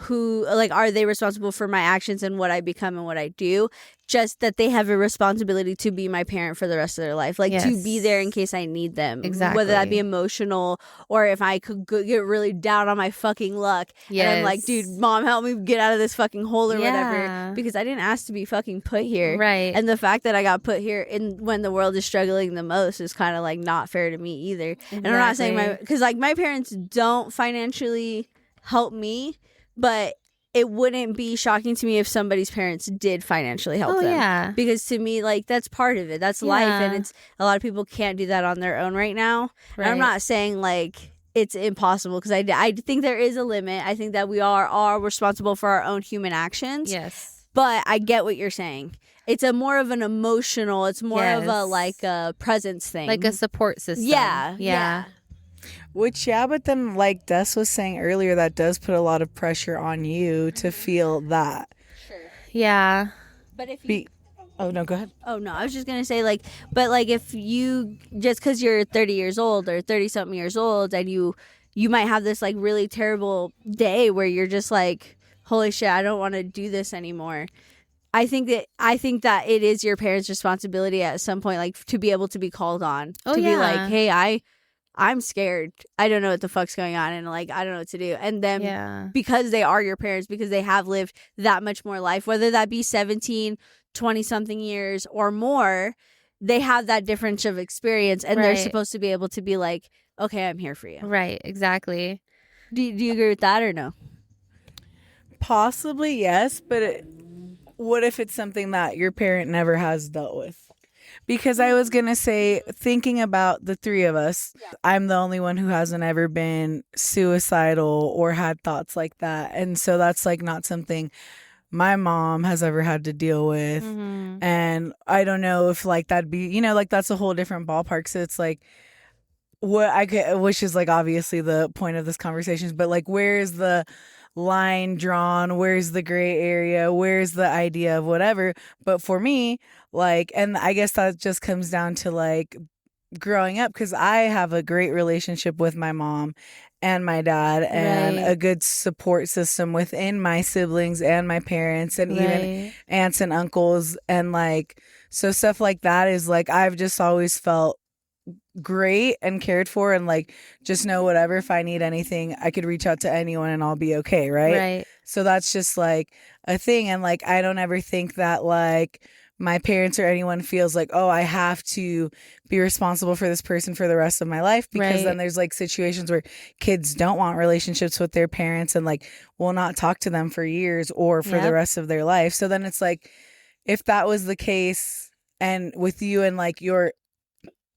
are they responsible for my actions and what I become and what I do? Just that they have a responsibility to be my parent for the rest of their life, like to be Yes. there in case I need them. Exactly. Whether that be emotional or if I could get really down on my fucking luck. And I'm like, Yes. dude, mom, help me get out of this fucking hole or Yeah. whatever. Because I didn't ask to be fucking put here. Right. And the fact that I got put here when the world is struggling the most is kind of like not fair to me either. And I'm not saying because like my parents don't financially help me, but it wouldn't be shocking to me if somebody's parents did financially help Oh, them. yeah. Because to me, like, that's part of it. That's life. And Yeah. it's a lot of people can't do that on their own right now. And I'm Right. not saying like it's impossible because I think there is a limit. I think that we are responsible for our own human actions. Yes. But I get what you're saying. It's a more of an emotional, it's more of a Yes. like a presence thing. Like a support system. Yeah. Yeah. Which, yeah, but then, like Des was saying earlier, that does put a lot of pressure on you to feel that. Yeah. But if you Be- oh, no, go ahead. Oh no, I was just gonna say like, but like if you just because you're 30 years old or 30 something years old and you might have this like really terrible day where you're just like, holy shit, I don't want to do this anymore. I think that it is your parents' responsibility at some point, like to be able to be called on, Oh, to be yeah. like, hey, I'm scared. I don't know what the fuck's going on, and like I don't know what to do. And then Yeah. because they are your parents, because they have lived that much more life, whether that be 17, 20 something years or more, they have that difference of experience, and they're Right. supposed to be able to be like, okay, I'm here for you. Right, exactly. Do you agree with that or no? Possibly, yes, but what if it's something that your parent never has dealt with? Because I was going to say, thinking about the three of us, I'm the only one who hasn't ever been suicidal or had thoughts like that. And so that's like not something my mom has ever had to deal with. Mhm. And I don't know if like that'd be, you know, like that's a whole different ballpark. So it's like, what I could, which is like obviously the point of this conversation, but like, where's the line drawn? Where's the gray area? Where's the idea of whatever? But for me, like, and I guess that just comes down to like growing up, because I have a great relationship with my mom and my dad, and Right. a good support system within my siblings and my parents, and even Right. aunts and uncles. And like, so stuff like that is like, I've just always felt great and cared for, and like, just know whatever, if I need anything, I could reach out to anyone and I'll be okay. Right. So that's just like a thing. And like, I don't ever think that like my parents or anyone feels like, oh, I have to be responsible for this person for the rest of my life, because then Right. there's like situations where kids don't want relationships with their parents and like will not talk to them for years or for the Yep. rest of their life. So then it's like, if that was the case, and with you and like your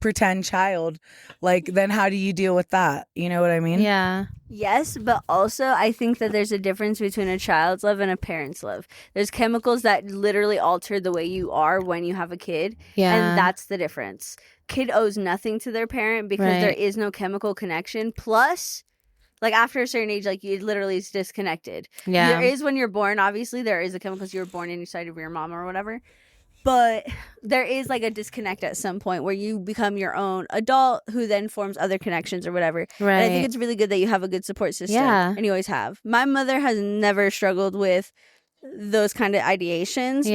pretend child, like, then how do you deal with that? You know what I mean? Yeah. Yes, but also I think that there's a difference between a child's love and a parent's love. There's chemicals that literally alter the way you are when you have a kid, Yeah. and that's the difference. Kid owes nothing to their parent because there Right. is no chemical connection. Plus, like after a certain age, like you literally is disconnected. Yeah. There is when you're born, obviously there is a chemical because you were born inside of your mom or whatever. But there is like a disconnect at some point where you become your own adult who then forms other connections or whatever. Right. And I think it's really good that you have a good support system. Yeah. And you always have. My mother has never struggled with those kind of ideations before.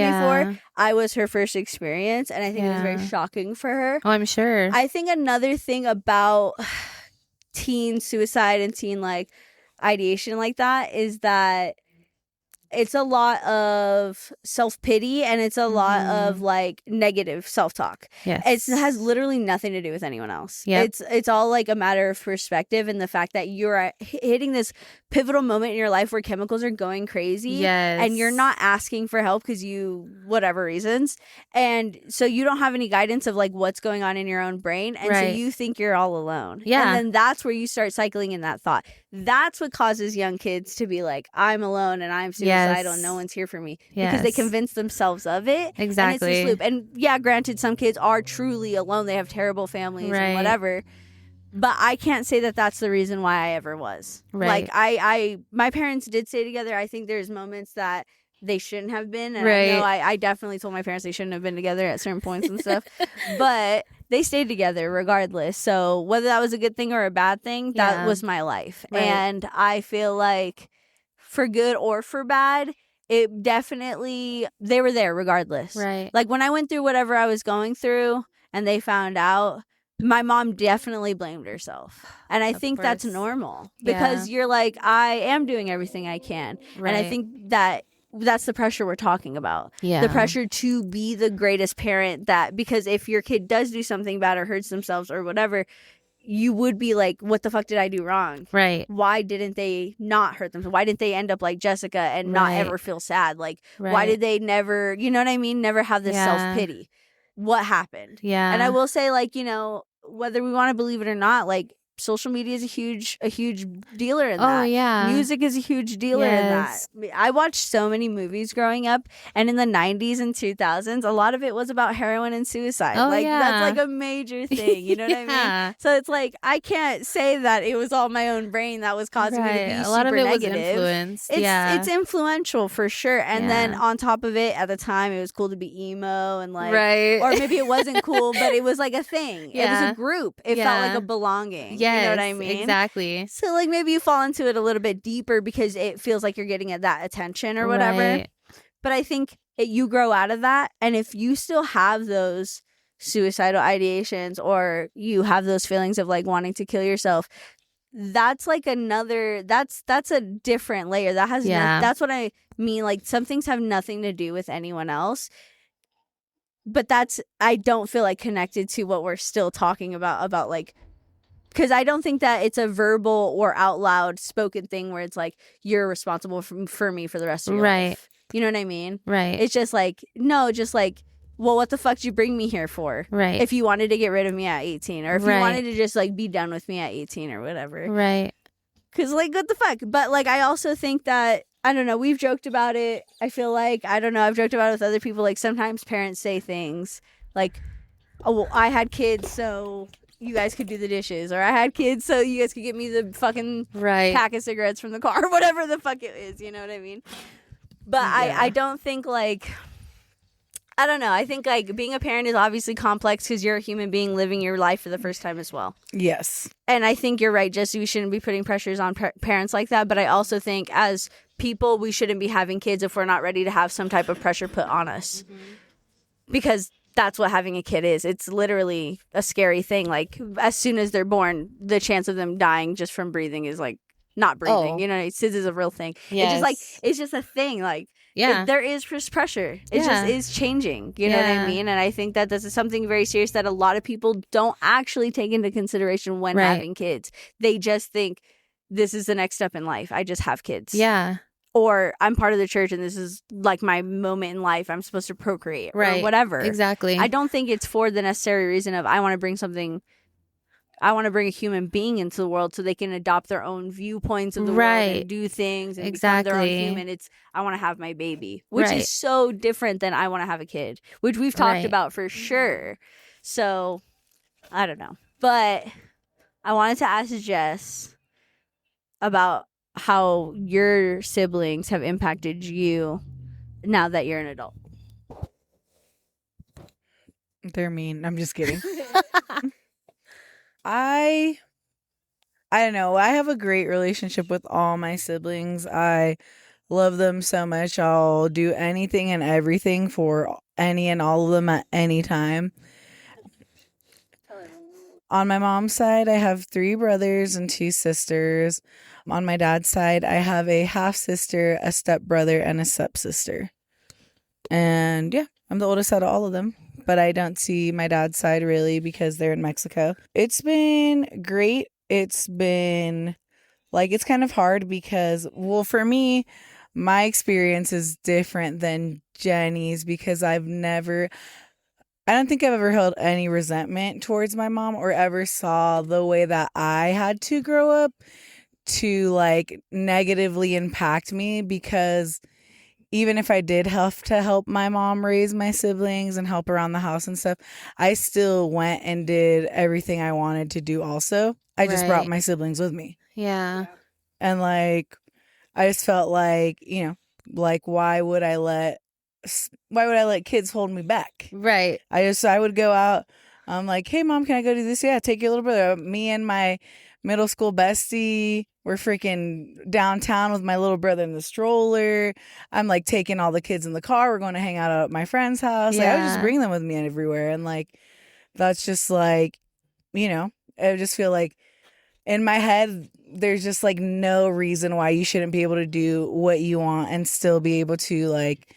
Yeah. I was her first experience, and I think it was very Yeah. shocking for her. Oh, I'm sure. I think another thing about teen suicide and teen like ideation like that is that it's a lot of self-pity, and it's a lot of like negative self-talk. Yes. It has literally nothing to do with anyone else. Yep. It's all like a matter of perspective, and the fact that you're hitting this pivotal moment in your life where chemicals are going crazy. Yes. And you're not asking for help because you, whatever reasons. And so you don't have any guidance of like what's going on in your own brain. And Right. so you think you're all alone. Yeah. And then that's where you start cycling in that thought. That's what causes young kids to be like, I'm alone and I'm suicidal and no one's here for me. Because they Yes. convince themselves of it. And it's Exactly. this loop. And yeah, granted, some kids are truly alone. They have terrible families Right. and whatever. But I can't say that that's the reason why I ever was. Right. Like my parents did stay together. I think there's moments that they shouldn't have been. And Right. I know I definitely told my parents they shouldn't have been together at certain points and stuff. But they stayed together regardless. So whether that was a good thing or a bad thing, that Yeah. was my life. Right. And I feel like for good or for bad, it definitely, they were there regardless. Right. Like when I went through whatever I was going through and they found out, my mom definitely blamed herself. And I Of think that's course. normal because you're like, I am doing everything I can. Right. And I think that that's the pressure we're talking about. Yeah. The pressure to be the greatest parent, that because if your kid does do something bad or hurts themselves or whatever, you would be like, what the fuck did I do wrong? Right. Why didn't they not hurt themselves? Why didn't they end up like Jessica and not Right. ever feel sad? Like, why Right. did they never, you know what I mean? Never have this Yeah. self-pity. What happened? Yeah. And I will say, like, you know, whether we want to believe it or not, like, social media is a huge dealer in that. Oh, yeah. Music is a huge dealer Yes. in that. I watched so many movies growing up, and in the 90s and 2000s, a lot of it was about heroin and suicide. Oh, like, yeah. that's like a major thing. You know what I mean? Yeah. So it's like, I can't say that it was all my own brain that was causing me to be Right. A super lot of it was negative. influenced. It's yeah. it's influential for sure. And then Yeah. on top of it, at the time, it was cool to be emo and like, right. or maybe it wasn't cool, but it was like a thing. It was Yeah. a group. It felt like Yeah. a belonging. yes. You know what I mean? Exactly. So like maybe you fall into it a little bit deeper because it feels like you're getting at that attention or whatever. Right. But I think you grow out of that, and if you still have those suicidal ideations or you have those feelings of like wanting to kill yourself, that's like another, that's a different layer that has Yeah. that's what I mean. Like some things have nothing to do with anyone else. but that's, I don't feel like connected to what we're still talking about like, because I don't think that it's a verbal or out loud spoken thing where it's like, you're responsible for me for the rest of your Right. life. You know what I mean? Right. It's just like, no, just like, well, what the fuck did you bring me here for? Right. If you wanted to get rid of me at 18, or if Right. you wanted to just like be done with me at 18 or whatever. Right. Because like, what the fuck? But like, I also think that, I don't know, we've joked about it. I feel like, I don't know, I've joked about it with other people. Like sometimes parents say things like, oh, well, I had kids so you guys could do the dishes, or I had kids so you guys could get me the fucking Right. pack of cigarettes from the car, or whatever the fuck it is, you know what I mean? But Yeah. I don't think like, I don't know, I think like being a parent is obviously complex because you're a human being living your life for the first time as well. Yes. And I think you're right, Jesse, we shouldn't be putting pressures on parents like that, but I also think as people we shouldn't be having kids if we're not ready to have some type of pressure put on us. Because that's what having a kid is. It's literally a scary thing. Like as soon as they're born, the chance of them dying just from breathing is like not breathing. Oh. You know, SIDS is a real thing. Yes. It's just like, it's just a thing. Like Yeah. there is just pressure. It Yeah. just is changing. You know what I Yeah. mean? And I think that this is something very serious that a lot of people don't actually take into consideration when Right. having kids. They just think this is the next step in life. I just have kids. Yeah. Or I'm part of the church and this is like my moment in life. I'm supposed to procreate Right. or whatever. Exactly. I don't think it's for the necessary reason of I want to bring a human being into the world so they can adopt their own viewpoints of the world Right. and do things and become their own Exactly. human. It's I want to have my baby, which Right. is so different than I want to have a kid, which we've talked Right. about for sure. So I don't know, but I wanted to ask Jess about how your siblings have impacted you now that you're an adult. They're mean. I'm just kidding. I don't know. I have a great relationship with all my siblings. I love them so much. I'll do anything and everything for any and all of them at any time. On my mom's side, I have 3 brothers and 2 sisters. On my dad's side, I have a half sister, a step brother, and a stepsister. And yeah, I'm the oldest out of all of them. But I don't see my dad's side really because they're in Mexico. It's been great. It's been like, it's kind of hard because, well, for me, my experience is different than Jenny's because I don't think I've ever held any resentment towards my mom or ever saw the way that I had to grow up to like negatively impact me, because even if I did have to help my mom raise my siblings and help around the house and stuff, I still went and did everything I wanted to do also. I just brought Right. my siblings with me. Yeah. And like, I just felt like, you know, like why would I let kids hold me back? Right. I would go out. I'm like, hey mom, can I go do this? Yeah, take your little brother. Me and my middle school bestie, we're freaking downtown with my little brother in the stroller. I'm like taking all the kids in the car. We're going to hang out at my friend's house. Like, I would just Yeah. bring them with me everywhere. And like, that's just like, you know, I just feel like in my head, there's just like no reason why you shouldn't be able to do what you want and still be able to like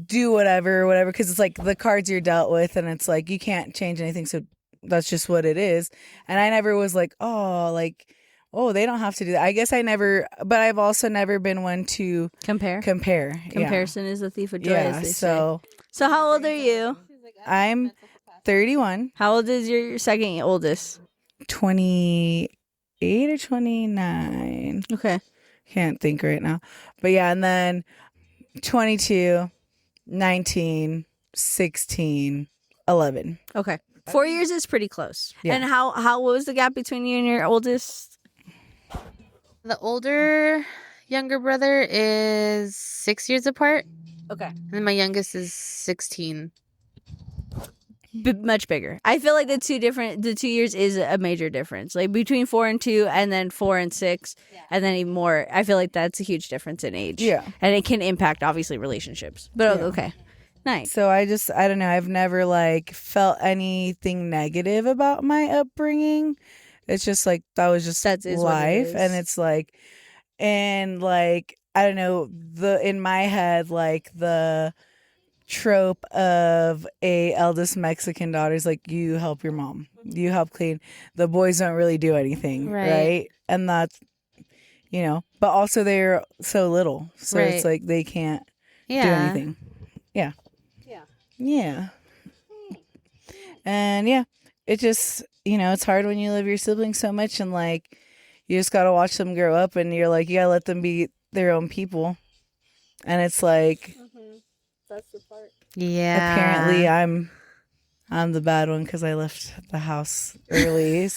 do whatever. Because it's like the cards you're dealt with and it's like you can't change anything. So that's just what it is. And I never was like, oh, they don't have to do that. I guess but I've also never been one to Compare. compare. Comparison is the thief of joy, Yeah. as they say. So So how old are you? I'm 31, How old is your second oldest? 28 or 29. Okay. Can't think right now. But yeah, and then 22, 19, 16, 11. Okay. 4 years is pretty close. Yeah. And how what was the gap between you and your oldest? The younger brother is 6 years apart, Okay. and my youngest is 16. Much bigger. I feel like the 2 years is a major difference. Like between 4 and 2 and then 4 and 6 and then even more. I feel like that's a huge difference in age. Yeah. And it can impact obviously relationships. But Yeah. okay. Nice. So I don't know. I've never like felt anything negative about my upbringing. It's just like, that was just That is what it life. is. And it's like, and like, I don't know, in my head, like the trope of a eldest Mexican daughter is like, you help your mom, you help clean. The boys don't really do anything, right? And that's, but also they're so little, so it's like they can't do anything. Yeah. And it just, it's hard when you love your siblings so much, and like you just gotta watch them grow up, and you're like, you gotta let them be their own people. And it's like, That's the part. Yeah. apparently I'm the bad one because I left the house early.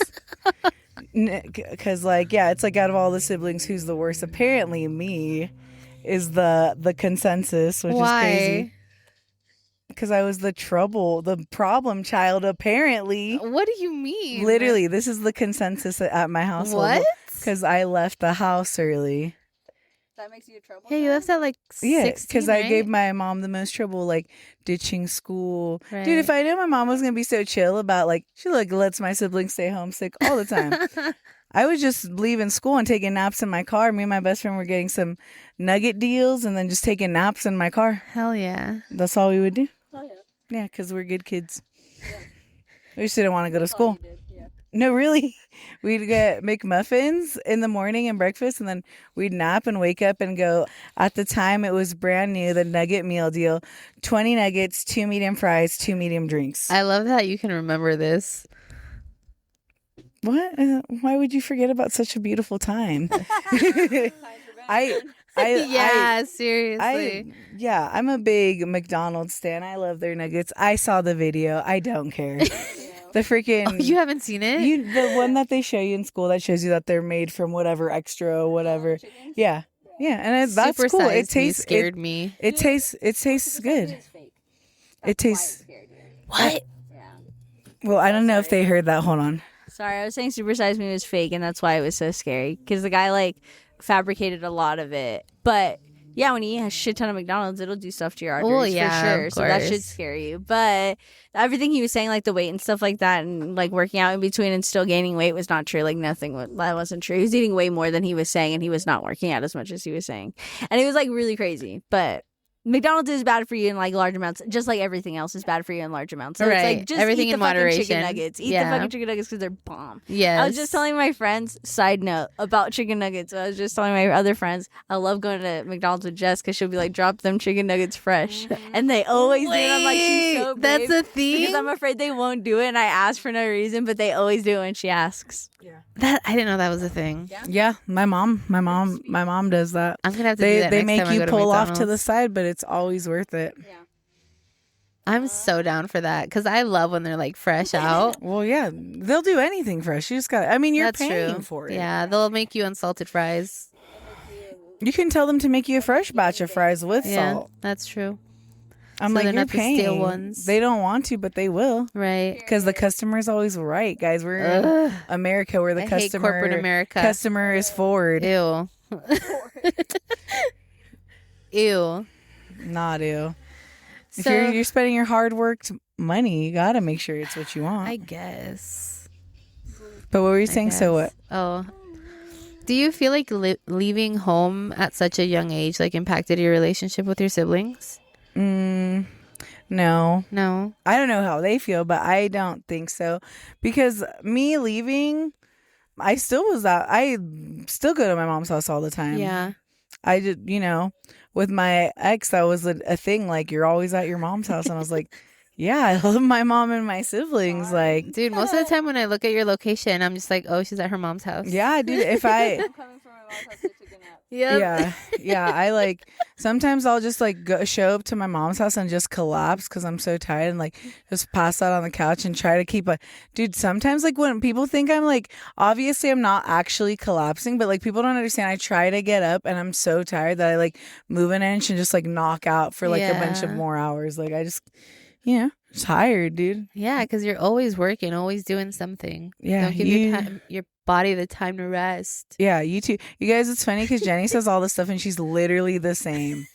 Because it's like out of all the siblings, who's the worst? Apparently me is the consensus, which is crazy. Because I was the problem child, apparently. What do you mean? Literally, this is the consensus at my household. What? Because I left the house early. That makes you a trouble. Yeah, you left at like 16, because I gave my mom the most trouble, like ditching school. Dude, if I knew my mom was gonna be so chill about she lets my siblings stay homesick all the time. I was just leaving school and taking naps in my car. Me and my best friend were getting some nugget deals and then just taking naps in my car. Hell yeah. That's all we would do. Oh, yeah. Yeah, because we're good kids. We just didn't want to go to That's all school. you did, yeah. No, really. We'd get McMuffins in the morning and breakfast, and then we'd nap and wake up and go. At the time, it was brand new, the nugget meal deal. 20 nuggets, 2 medium fries, 2 medium drinks. I love that you can remember this. What? Why would you forget about such a beautiful time? Seriously. I'm a big McDonald's stan. I love their nuggets. I saw the video. I don't care. The freaking... Oh, you haven't seen it? The one that they show you in school that shows you that they're made from whatever extra, whatever. Yeah. Yeah, and that's Super cool. It Size Me tastes... scared me. It tastes good. It tastes... What? Well, I don't know if they heard that. Hold on. Sorry, I was saying Super Size Me was fake, and that's why it was so scary. Because the guy, fabricated a lot of it. But, yeah, when you eat a shit ton of McDonald's, it'll do stuff to your arteries for sure. So that should scare you. But everything he was saying, the weight and stuff like that, and, working out in between and still gaining weight was not true. That wasn't true. He was eating way more than he was saying, and he was not working out as much as he was saying. And it was, really crazy. But... McDonald's is bad for you in large amounts, just like everything else is bad for you in large amounts. So it's just everything eat in the fucking moderation. chicken nuggets. Eat the fucking chicken nuggets because they're bomb. Yes. I was just telling my friends, side note, about chicken nuggets. I was just telling my other friends, I love going to McDonald's with Jess because she'll be like, drop them chicken nuggets fresh. And they always do. And I'm like, she's so brave. That's a thing? Because I'm afraid they won't do it. And I ask for no reason, but they always do it when she asks. I didn't know that was a thing. Yeah, my mom does that. I'm gonna have to do that They next make time I you go to pull off to McDonald's. the side, but it's always worth it. Yeah. I'm so down for that because I love when they're fresh out. Well, yeah, they'll do anything fresh. You just got. I mean, you're That's paying true. for it. Yeah, they'll make you unsalted fries. You can tell them to make you a fresh batch of fries with Yeah, salt. that's true. I'm So like, they're you're not the paying. stale ones. They don't want to, but they will. Right. Because the customer's always right, guys. We're in America where the I hate customer corporate America. customer is forward. Ew. Ew. Not ew. If So you're spending your hard worked money, you gotta make sure it's what you want. I guess. But what were you I saying? So what? guess. Oh. Do you feel like leaving home at such a young age impacted your relationship with your siblings? No. No. I don't know how they feel, but I don't think so. Because me leaving, I still go to my mom's house all the time. Yeah. I did, with my ex, that was a thing. You're always at your mom's house. And I was like, yeah, I love my mom and my siblings. Dude, most of the time when I look at your location, I'm just like, oh, she's at her mom's house. Yeah, dude, if I... I'm coming from my mom's house to take a nap. Yep. Yeah. I sometimes I'll just show up to my mom's house and just collapse because I'm so tired and just pass out on the couch and try to keep dude, sometimes when people think I'm obviously I'm not actually collapsing, but people don't understand. I try to get up and I'm so tired that I move an inch and just knock out for a bunch of Yeah. more hours. I just, tired, dude. Yeah, because you're always working, always doing something. Yeah, Don't give your body the time to rest. Yeah, you too. You guys, it's funny because Jenny says all this stuff and she's literally the same.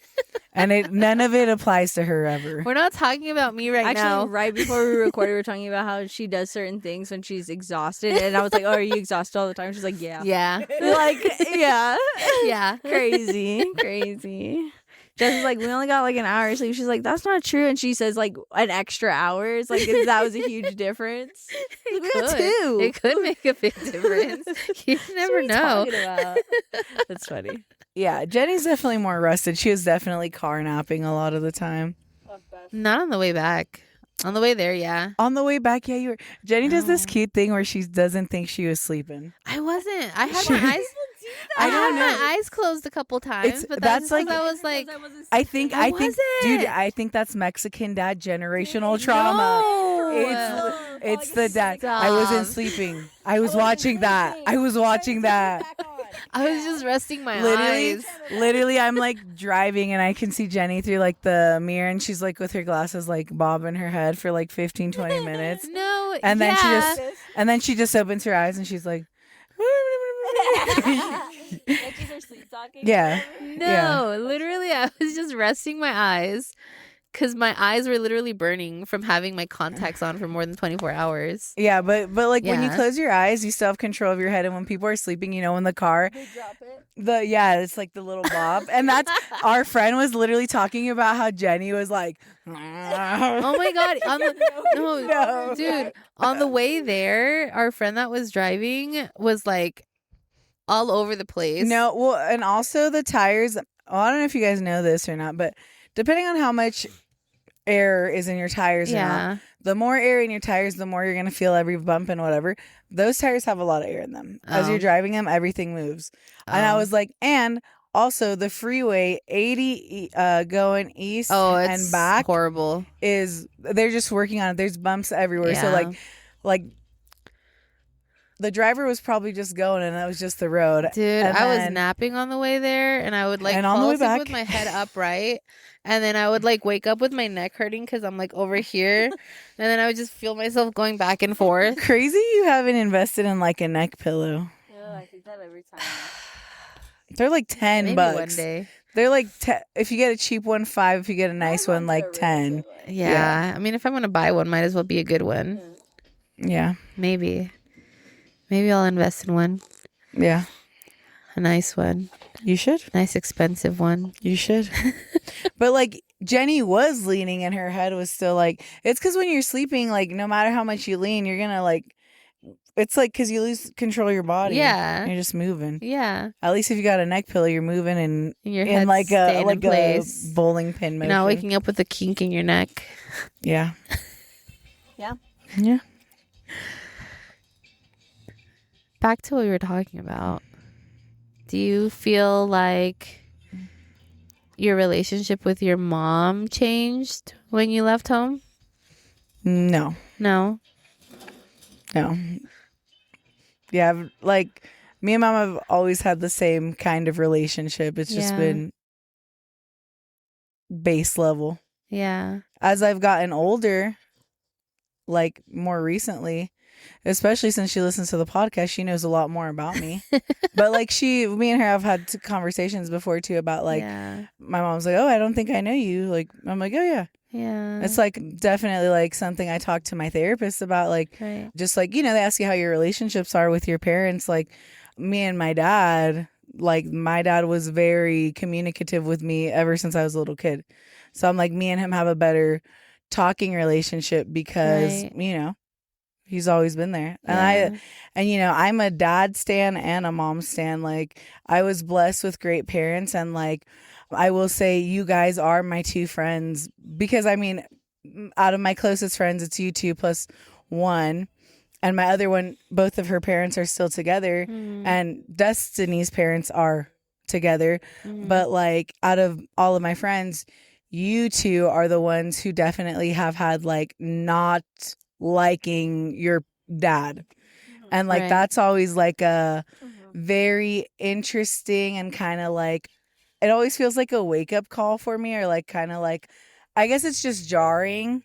And none of it applies to her ever. We're not talking about me right Actually, now. right before we recorded, we were talking about how she does certain things when she's exhausted. And I was like, oh, are you exhausted all the time? She's like, yeah. Yeah. Yeah. Yeah. Crazy. Jess is like, we only got like an hour of sleep. She's like, that's not true. And she says like an extra hour. It's like that was a huge difference. It We got could. two. It could make a big difference. You never know. That's funny. Yeah, Jenny's definitely more rested. She was definitely car napping a lot of the time. Not on the way back. On the way there, yeah. On the way back, yeah, you were. Jenny does this No. cute thing where she doesn't think she was sleeping. I wasn't. I had Sure. my eyes. I I don't had know. my eyes closed a couple times, It's- but that's that's like- like I was like, I think, I dude, wasn't. I think that's Mexican dad generational trauma. No. It's the dad. I wasn't Stop. sleeping. I was watching that. I was watching that. I was just resting my Literally, eyes. literally, I'm like driving and I can see Jenny through like the mirror and she's like with her glasses like bobbing her head for like 15, 20 minutes. No, And then yeah. she just opens her eyes and she's like, yeah. No, literally, I was just resting my eyes because my eyes were literally burning from having my contacts on for more than 24 hours. Yeah, but like when you Yeah. close your eyes, you still have control of your head. And when people are sleeping, you know, in the car, it's like the little bob. And that's our friend was literally talking about how Jenny was like, Oh my god! No. Dude, on the way there, our friend that was driving was like all over the place. No, well, and also the tires. Well, I don't know if you guys know this or not, but depending on how much air is in your tires, or not, Yeah. the more air in your tires, the more you're gonna feel every bump and whatever. Those tires have a lot of air in them. As Oh. you're driving them, everything moves. And I Oh. was like, and also the freeway 80 going east Oh, it's and back horrible. they're just working on it. There's bumps everywhere. So Yeah. like the driver was probably just going and that was just the road. Dude, And I was then- napping on the way there, and I would like And on the fall way asleep back. with my head upright, and then I would like wake up with my neck hurting because I'm like over here, and then I would just feel myself going back and forth. Crazy you haven't invested in like a neck pillow. I think that every time. They're like 10 Maybe bucks. one day. They're like if you get a cheap one, 5. If you get a nice one, like 10. Yeah. I mean, if I'm gonna buy one, might as well be a good one. Yeah. Maybe I'll invest in one, Yeah. a nice one, You should. nice expensive one. You should. But like Jenny was leaning and her head was still like, it's because when you're sleeping, like no matter how much you lean, you're gonna like, it's like because you lose control of your body. Yeah. You're just moving. Yeah, At least if you got a neck pillow, you're moving and and your in head's like staying a in place. bowling pin You're motion. not waking up with a kink in your neck. Yeah. Yeah. Yeah. Back to what we were talking about. Do you feel like your relationship with your mom changed when you left home? No. No. No. Yeah, like me and mom have always had the same kind of relationship. It's just Yeah. been base level. Yeah. As I've gotten older, like more recently, especially since she listens to the podcast, she knows a lot more about me. But like me and her have had conversations before too about like yeah. my mom's like, oh, I don't think I know you. Like I'm like, oh yeah. Yeah. It's like definitely like something I talk to my therapist about. Like right. just like, they ask you how your relationships are with your parents. Like me and my dad, like my dad was very communicative with me ever since I was a little kid. So I'm like, me and him have a better talking relationship because, Right. he's always been there. Yeah. And I'm a dad stan and a mom stan. Like I was blessed with great parents. And like, I will say you guys are my two friends because out of my closest friends, it's you two plus one. And my other one, both of her parents are still together. Mm. And Destiny's parents are together. Mm. But like out of all of my friends, you two are the ones who definitely have had like not liking your dad. And like Right. that's always like a very interesting and kind of like it always feels like a wake up call for me or like kind of like I guess it's just jarring.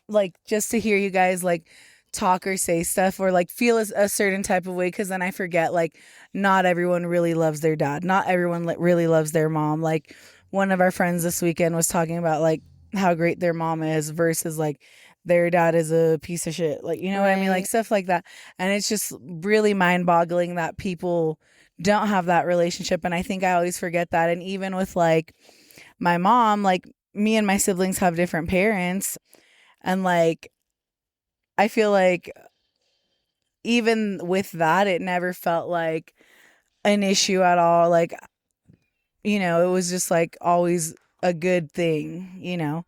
Like just to hear you guys like talk or say stuff or like feel a certain type of way because then I forget like not everyone really loves their dad. Not everyone really loves their mom. Like one of our friends this weekend was talking about like how great their mom is versus like their dad is a piece of shit. Like, you know what I mean? Like Right. stuff like that. And it's just really mind boggling that people don't have that relationship. And I think I always forget that. And even with like my mom, like me and my siblings have different parents. And like, I feel like even with that, it never felt like an issue at all. Like, you know, it was just like always a good thing, you know.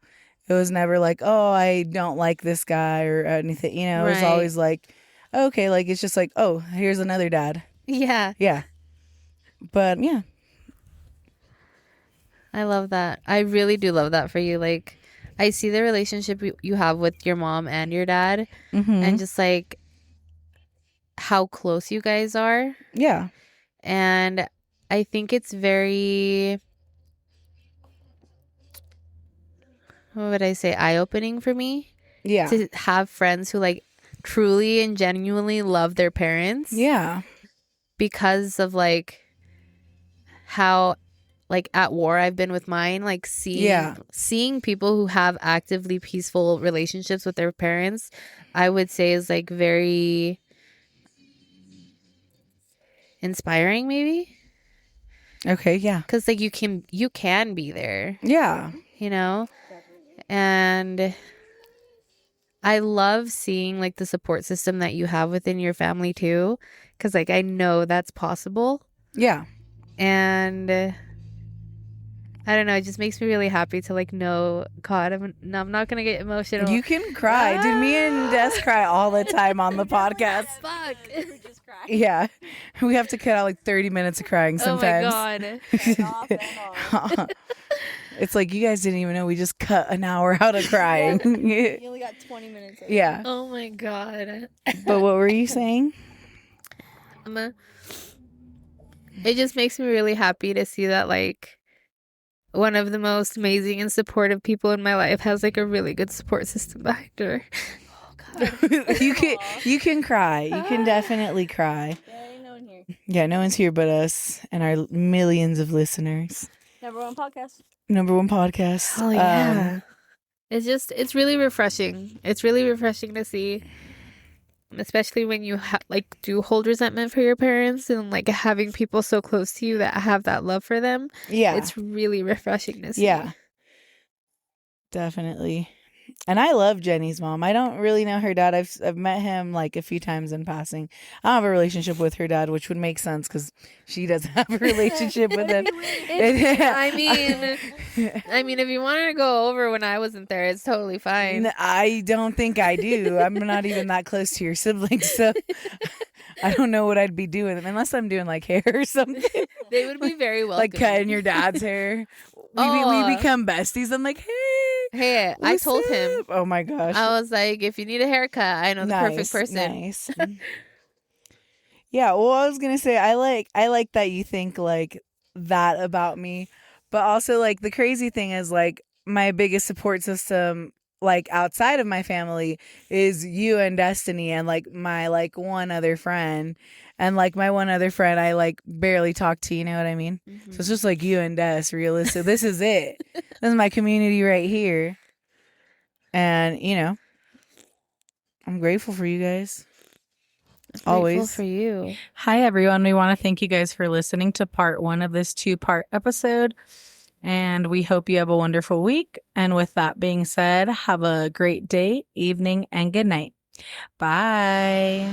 It was never like, oh, I don't like this guy or anything, you know. It was Right. always like, okay, like it's just like, oh, here's another dad. Yeah. Yeah. But yeah. I love that. I really do love that for you. Like, I see the relationship you have with your mom and your dad, and just like how close you guys are. Yeah. And I think it's very, what would I say, eye-opening for me Yeah. to have friends who like truly and genuinely love their parents. Yeah. Because of like how like at war I've been with mine, like seeing people who have actively peaceful relationships with their parents, I would say is like very inspiring, maybe. Okay. Yeah. Because like you can be there, Yeah. you know. And I love seeing like the support system that you have within your family too, because like I know that's possible. Yeah. And I don't know, it just makes me really happy to like know. God, I'm not gonna get emotional. You can cry. Dude, me and Des cry all the time on the podcast. Fuck. Yeah. We have to cut out like 30 minutes of crying sometimes. Oh my god. It's like, you guys didn't even know we just cut an hour out of crying. You only got 20 minutes. Yeah. Oh my god. But what were you saying? It just makes me really happy to see that like one of the most amazing and supportive people in my life has like a really good support system behind her. Oh god. You can cry. You can definitely cry. Yeah, ain't no one here. Yeah, no one's here but us and our millions of listeners. Number one podcast. Number one podcast. Oh yeah. It's really refreshing. It's really refreshing to see, especially when you like do hold resentment for your parents and like having people so close to you that have that love for them. Yeah. It's really refreshing to see. Yeah. Definitely. And I love Jenny's mom. I don't really know her dad. I've met him like a few times in passing. I don't have a relationship with her dad, which would make sense because she doesn't have a relationship with him. I mean, if you wanted to go over when I wasn't there, it's totally fine. I don't think I do. I'm not even that close to your siblings, so I don't know what I'd be doing unless I'm doing like hair or something. They would be very welcome. Like cutting your dad's hair. We become besties. I'm like, hey, I told him. Oh my gosh. I was like, if you need a haircut, I know the perfect person. Nice. Yeah, well, I was gonna say I like that you think like that about me, but also like the crazy thing is like my biggest support system like outside of my family is you and Destiny and like my like one other friend. And like my one other friend I like barely talk to, you know what I mean? Mm-hmm. So it's just like you and Des, realistic. This is it. This is my community right here. And, you know, I'm grateful for you guys. Always. Grateful for you. Hi, everyone. We want to thank you guys for listening to part 1 of this 2-part episode. And we hope you have a wonderful week. And with that being said, have a great day, evening, and good night. Bye.